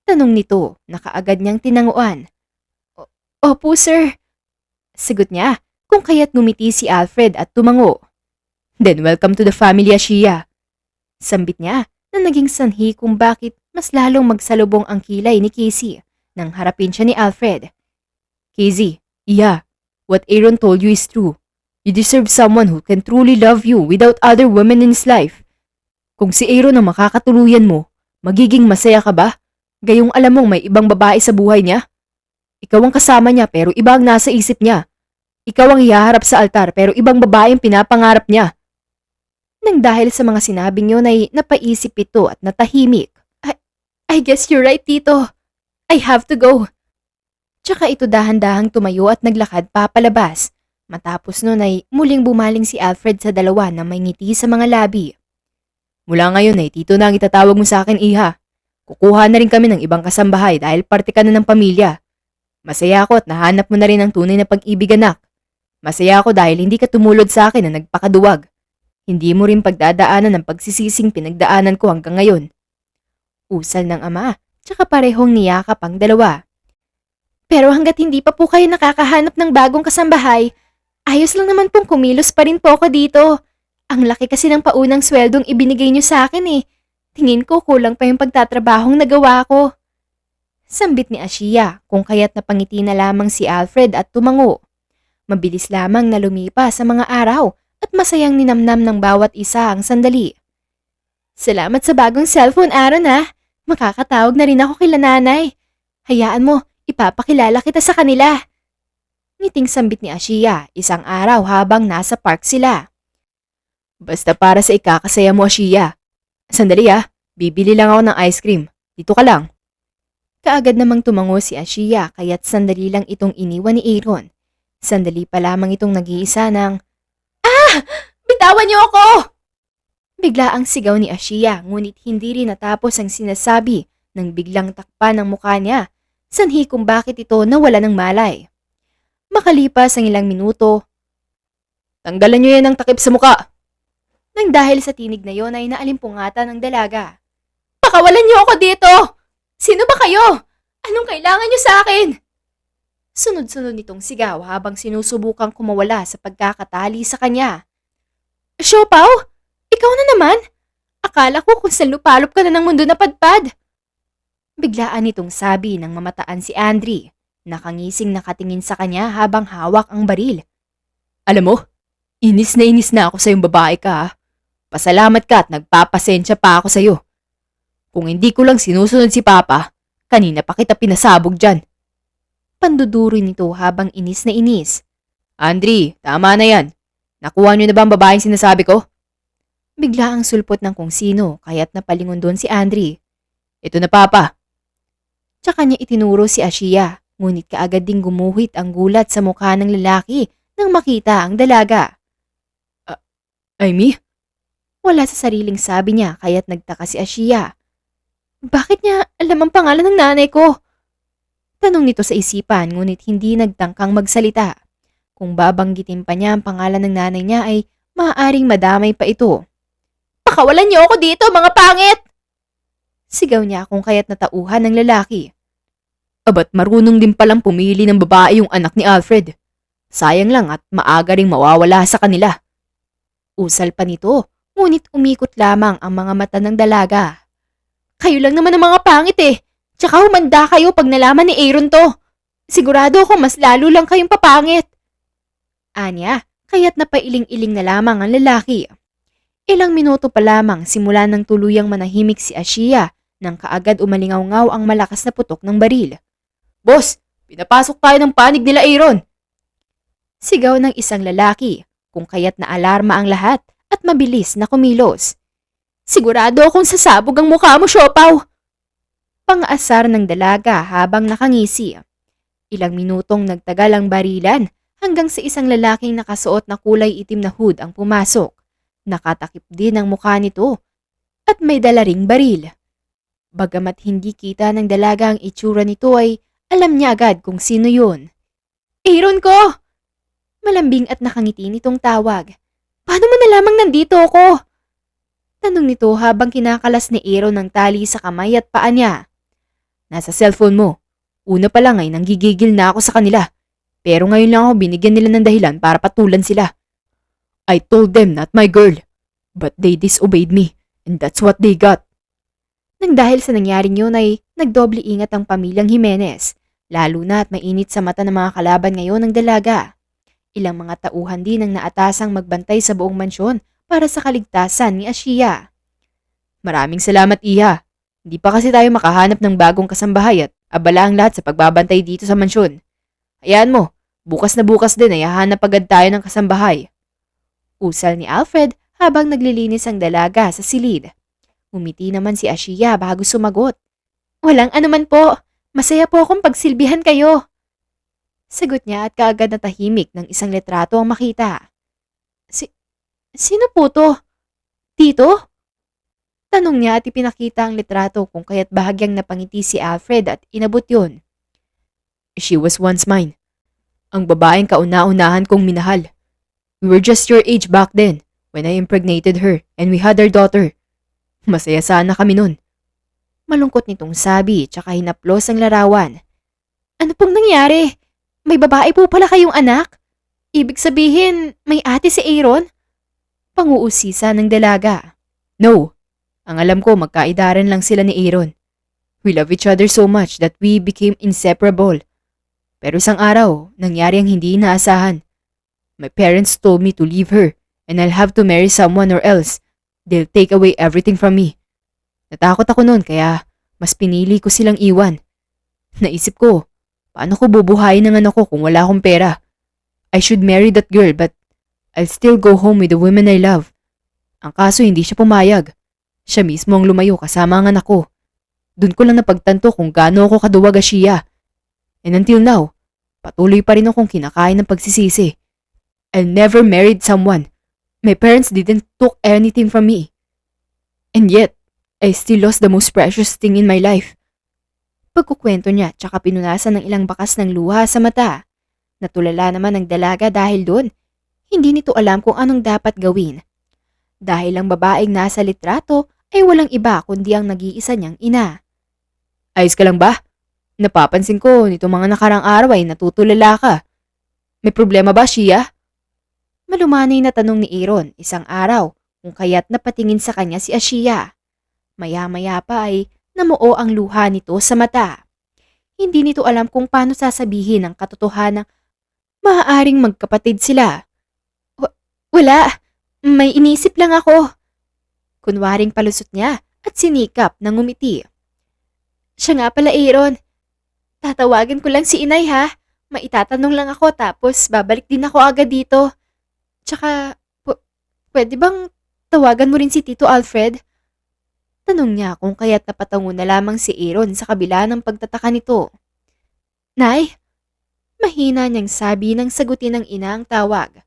Tanong nito, nakaagad niyang tinanguan. Opo, sir. Sagot niya, kung kaya't ngumiti si Alfred at tumango. Then welcome to the family, Ashia. Sambit niya na naging sanhi kung bakit mas lalong magsalubong ang kilay ni Casey nang harapin siya ni Alfred. Casey, iya, what Aaron told you is true. You deserve someone who can truly love you without other women in his life. Kung si Aaron ang makakatuluyan mo, magiging masaya ka ba? Gayong alam mong may ibang babae sa buhay niya? Ikaw ang kasama niya pero iba ang nasa isip niya. Ikaw ang ihaharap sa altar pero ibang babae ang pinapangarap niya. Nang dahil sa mga sinabing yun ay napaisip ito at natahimik. I guess you're right, Tito. I have to go. Tsaka ito dahan-dahang tumayo at naglakad papalabas. Matapos nun ay muling bumaling si Alfred sa dalawa na may ngiti sa mga labi. Mula ngayon ay Tito na ang itatawag mo sa akin, Iha. Kukuha na rin kami ng ibang kasambahay dahil parte ka na ng pamilya. Masaya ako at nahanap mo na rin ang tunay na pag-ibig, anak. Masaya ako dahil hindi ka tumulod sa akin na nagpakaduwag. Hindi mo rin pagdadaanan ng pagsisising pinagdaanan ko hanggang ngayon. Usal ng ama, tsaka parehong niyakap ang dalawa. Pero hanggat hindi pa po kayo nakakahanap ng bagong kasambahay, ayos lang naman pong kumilos pa rin po ako dito. Ang laki kasi ng paunang sweldong ibinigay niyo sa akin eh. Tingin ko kulang pa yung pagtatrabahong nagawa ko. Sambit ni Ashiya kung kaya't napangiti na lamang si Alfred at tumango. Mabilis lamang na lumipas sa mga araw at masayang ninamnam ng bawat isa ang sandali. Salamat sa bagong cellphone, Aaron ha. Makakatawag na rin ako kila nanay. Hayaan mo, ipapakilala kita sa kanila. Ngiting sambit ni Ashiya isang araw habang nasa park sila. Basta para sa ikakasaya mo, Ashiya. Sandali bibili lang ako ng ice cream. Dito ka lang. Kaagad namang tumango si Ashiya kaya't sandali lang itong iniwan ni Aaron. Sandali pa lamang itong nag-iisa ng, Bitawan niyo ako! Bigla ang sigaw ni Ashiya ngunit hindi rin natapos ang sinasabi nang biglang takpan ng mukha niya. Sanhi kung bakit ito nawala ng malay. Makalipas ang ilang minuto, tanggalan niyo yan ng takip sa muka. Nang dahil sa tinig na yon ay naalimpungatan ng dalaga. Pakawalan niyo ako dito! Sino ba kayo? Anong kailangan niyo sa akin? Sunod-sunod nitong sigaw habang sinusubukang kumawala sa pagkakatali sa kanya. Siopaw? Ikaw na naman? Akala ko kung saan lupalop ka na ng mundo na padpad. Biglaan nitong sabi ng mamataan si Andre. Nakangising nakatingin sa kanya habang hawak ang baril. Alam mo, inis na ako sa iyong babae ka. Pasalamat ka at nagpapasensya pa ako sa iyo. Kung hindi ko lang sinusunod si Papa, kanina pa kita pinasabog dyan. Panduduroy nito habang inis na inis. Andre, tama na yan. Nakuha niyo na ba ang babaeng sinasabi ko? Bigla ang sulpot ng kung sino kaya't napalingon doon si Andre. Ito na, Papa. Tsaka niya itinuro si Ashiya, ngunit kaagad ding gumuhit ang gulat sa mukha ng lalaki nang makita ang dalaga. Amy? Wala sa sariling sabi niya kaya't nagtaka si Ashiya. Bakit niya alam ang pangalan ng nanay ko? Tanong nito sa isipan ngunit hindi nagtangkang magsalita. Kung babanggitin pa niya ang pangalan ng nanay niya ay maaaring madamay pa ito. Pakawalan niyo ako dito, mga pangit! Sigaw niya kung kaya't natauhan ng lalaki. Abat marunong din palang pumili ng babae yung anak ni Alfred. Sayang lang at maaga ring mawawala sa kanila. Usal pa nito, ngunit umikot lamang ang mga mata ng dalaga. Kayo lang naman ang mga pangit eh. Tsaka humanda kayo pag nalaman ni Aaron to. Sigurado ako mas lalo lang kayong papangit. Anya, kaya't napailing-iling na lamang ang lalaki. Ilang minuto pa lamang simula nang tuluyang manahimik si Ashiya nang kaagad umalingaw-ngaw ang malakas na putok ng baril. Boss, pinapasok tayo ng panig nila Aaron. Sigaw ng isang lalaki kung kaya't naalarma ang lahat at mabilis na kumilos. Sigurado akong sasabog ang mukha mo, Siopaw! Pang-asar ng dalaga habang nakangisi. Ilang minutong nagtagal ang barilan hanggang sa isang lalaking nakasuot na kulay itim na hood ang pumasok. Nakatakip din ang mukha nito at may dala ring baril. Bagamat hindi kita ng dalaga ang itsura nito ay alam niya agad kung sino yun. Aaron ko! Malambing at nakangiti nitong tawag. Paano mo nalamang nandito ako? Tanong nito habang kinakalas ni Aaron ng tali sa kamay at paa niya. Nasa cellphone mo. Una pa lang ay nanggigigil na ako sa kanila. Pero ngayon lang ako binigyan nila ng dahilan para patulan sila. I told them not my girl. But they disobeyed me. And that's what they got. Nang dahil sa nangyaring yun ay nagdoble ingat ang pamilyang Jimenez. Lalo na at mainit sa mata ng mga kalaban ngayon ng dalaga. Ilang mga tauhan din ang naatasang magbantay sa buong mansyon para sa kaligtasan ni Ashiya. Maraming salamat, Iha. Hindi pa kasi tayo makahanap ng bagong kasambahay at Abala ang lahat sa pagbabantay dito sa mansyon. Hayaan mo, bukas na bukas din ay hahanap agad tayo ng kasambahay. Usal ni Alfred habang naglilinis ang dalaga sa silid. Umiti naman si Ashiya bago sumagot. Walang anuman po. Masaya po akong pagsilbihan kayo. Sagot niya at kaagad natahimik ng isang litrato ang makita. Sino po to? Tito? Tanong niya at ipinakita ang litrato kung kaya't bahagyang napangiti si Alfred at inabot yun. She was once mine. Ang babaeng kauna-unahan kong minahal. We were just your age back then when I impregnated her and we had our daughter. Masaya sana kami nun. Malungkot nitong sabi tsaka hinaplos ang larawan. Ano pong nangyari? May babae po pala kayong anak? Ibig sabihin, may ate si Aaron? Panguusisa ng dalaga. No. Ang alam ko, magkaidaran lang sila ni Aaron. We love each other so much that we became inseparable. Pero isang araw, nangyari ang hindi inaasahan. My parents told me to leave her and I'll have to marry someone or else they'll take away everything from me. Natakot ako noon kaya mas pinili ko silang iwan. Naisip ko, paano ko bubuhayin ang anak ko kung wala akong pera? I should marry that girl but I'll still go home with the women I love. Ang kaso hindi siya pumayag. Siya mismo ang lumayo kasama ang anak ko. Doon ko lang napagtanto kung gaano ako kaduwag siya. And until now, patuloy pa rin akong kinakain ng pagsisisi. I never married someone. My parents didn't took anything from me. And yet, I still lost the most precious thing in my life. Pagkukwento niya tsaka pinunasan ng ilang bakas ng luha sa mata. Natulala naman ang dalaga dahil doon. Hindi nito alam kung anong dapat gawin. Dahil ang babaeng nasa litrato ay walang iba kundi ang nag-iisa niyang ina. Ayos ka lang ba? Napapansin ko nito mga nakarang araw ay natutulala ka. May problema ba, Shia? Malumanay na tanong ni Aaron isang araw kung kaya't napatingin sa kanya si Ashiya. Maya-maya pa ay namuo ang luha nito sa mata. Hindi nito alam kung paano sasabihin ang katotohanan maaaring magkapatid sila. Wala, may inisip lang ako. Kunwaring palusot niya at sinikap ng ngumiti. Siya nga pala, Aaron. Tatawagan ko lang si inay ha. Maitatanong lang ako tapos babalik din ako agad dito. Tsaka, pwede bang tawagan mo rin si Tito Alfred? Tanong niya kung kaya't napatango na lamang si Aaron sa kabila ng pagtataka nito. Nay, mahina niyang sabi nang sagutin ng ina ang tawag.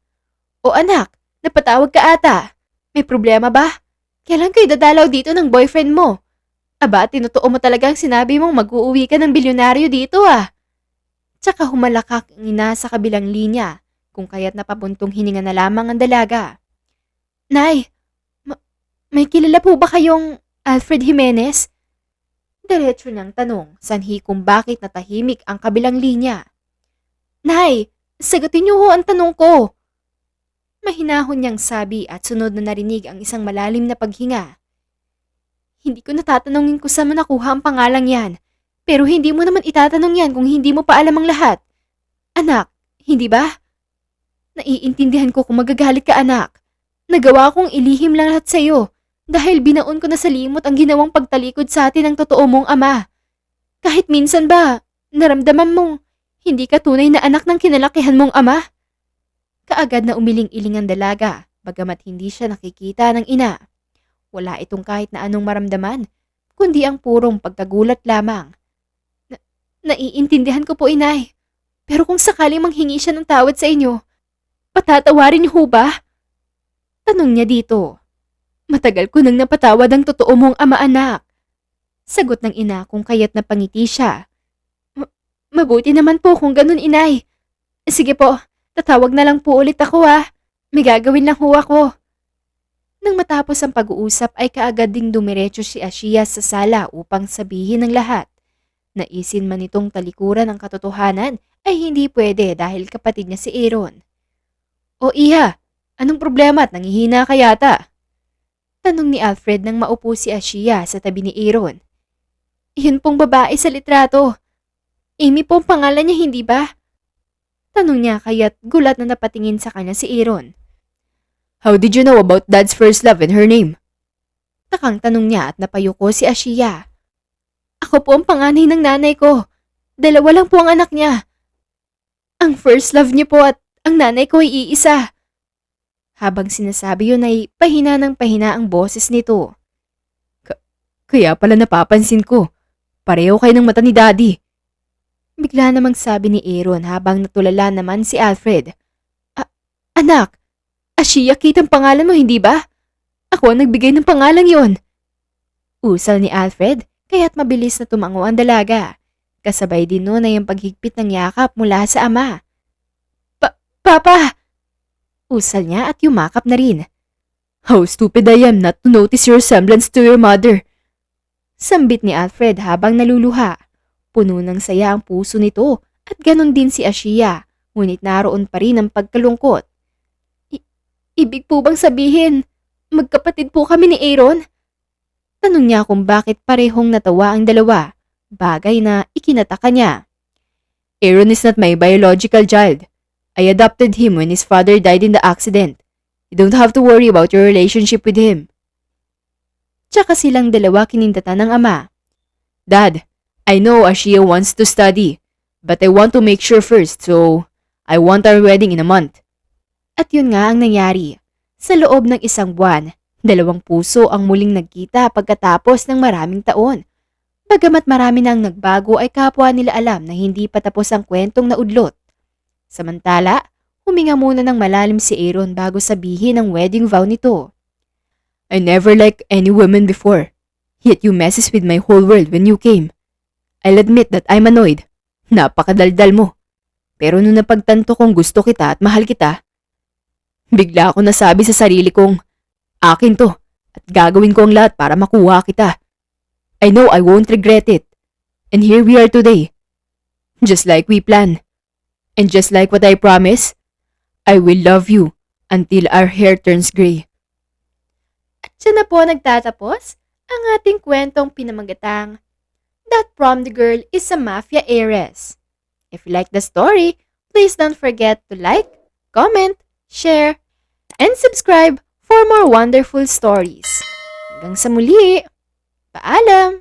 O anak, napatawag ka ata. May problema ba? Kailan kayo dadalaw dito ng boyfriend mo? Aba, tinutuo mo talagang sinabi mong mag-uuwi ka ng bilyonaryo dito ah. Tsaka humalakak ang ina sa kabilang linya kung kaya't napabuntong hininga na lamang ang dalaga. Nay, may kilala po ba kayong Alfred Jimenez? Diretso niyang tanong, sanhi kung bakit natahimik ang kabilang linya. Nay, sagutin niyo ho ang tanong ko. Mahinahon niyang sabi at sunod na narinig ang isang malalim na paghinga. Hindi ko natatanungin kung saan mo nakuha ang pangalang yan. Pero hindi mo naman itatanong yan kung hindi mo pa alam ang lahat. Anak, hindi ba? Naiintindihan ko kung magagalit ka anak. Nagawa kong ilihim lang lahat sa'yo dahil binaon ko na sa limot ang ginawang pagtalikod sa atin ng totoo mong ama. Kahit minsan ba, naramdaman mong hindi ka tunay na anak ng kinalakihan mong ama? Kaagad na umiling-iling ang dalaga, bagamat hindi siya nakikita ng ina. Wala itong kahit na anong maramdaman, kundi ang purong pagkagulat lamang. Naiintindihan ko po, inay. Pero kung sakaling manghingi siya ng tawad sa inyo, patatawarin niyo ho ba? Tanong niya dito. Matagal ko nang napatawad ang totoo mong ama-anak. Sagot ng ina kung kaya't napangiti siya. Mabuti naman po kung ganun, inay. Sige po. Tatawag na lang po ulit ako ha. May gagawin lang ho ako. Nang matapos ang pag-uusap ay kaagad ding dumiretso si Ashiya sa sala upang sabihin ang lahat. Naisin man itong talikuran ang katotohanan ay hindi pwede dahil kapatid niya si Aaron. O iha, anong problema at nangihina ka yata? Tanong ni Alfred nang maupo si Ashiya sa tabi ni Aaron. Yun pong babae sa litrato. Amy pong pangalan niya, hindi ba? Tanong niya kaya't gulat na napatingin sa kanya si Aaron. How did you know about Dad's first love and her name? Takang tanong niya at napayuko si Ashiya. Ako po ang panganay ng nanay ko. Dalawa lang po ang anak niya. Ang first love niyo po at ang nanay ko ay iisa. Habang sinasabi yun ay pahina ng pahina ang boses nito. Kaya pala napapansin ko. Pareho kayo ng mata ni Daddy. Bigla namang sabi ni Aaron habang natulala naman si Alfred. Anak, Ashia Kate ang pangalan mo, hindi ba? Ako ang nagbigay ng pangalang yon. Usal ni Alfred, kaya't mabilis na tumango ang dalaga. Kasabay din nun ay ang paghigpit ng yakap mula sa ama. Papa! Usal niya at yumakap na rin. How stupid I am not to notice your resemblance to your mother. Sambit ni Alfred habang naluluha. Puno ng saya ang puso nito at ganon din si Ashia, ngunit naroon pa rin ang pagkalungkot. Ibig po bang sabihin, magkapatid po kami ni Aaron? Tanong niya kung bakit parehong natawa ang dalawa, bagay na ikinataka niya. Aaron is not my biological child. I adopted him when his father died in the accident. You don't have to worry about your relationship with him. Tsaka silang dalawa kinindatan ng ama. Dad, I know Ashia wants to study, but I want to make sure first, so I want our wedding in a month. At yun nga ang nangyari. Sa loob ng isang buwan, dalawang puso ang muling nagkita pagkatapos ng maraming taon. Bagamat marami nang nagbago ay kapwa nila alam na hindi pa tapos ang kwentong naudlot. Samantala, huminga muna ng malalim si Aaron bago sabihin ang wedding vow nito. I never liked any woman before, yet you messes with my whole world when you came. I'll admit that I'm annoyed. Napakadaldal mo. Pero nung napagtanto kong gusto kita at mahal kita, bigla ako nasabi sa sarili kong, akin to at gagawin ko ang lahat para makuha kita. I know I won't regret it. And here we are today. Just like we planned. And just like what I promised, I will love you until our hair turns gray. At siya na po nagtatapos ang ating kwentong pinamagatang That Prom the Girl is a Mafia Heiress. If you like the story, please don't forget to like, comment, share, and subscribe for more wonderful stories. Hanggang sa muli, paalam!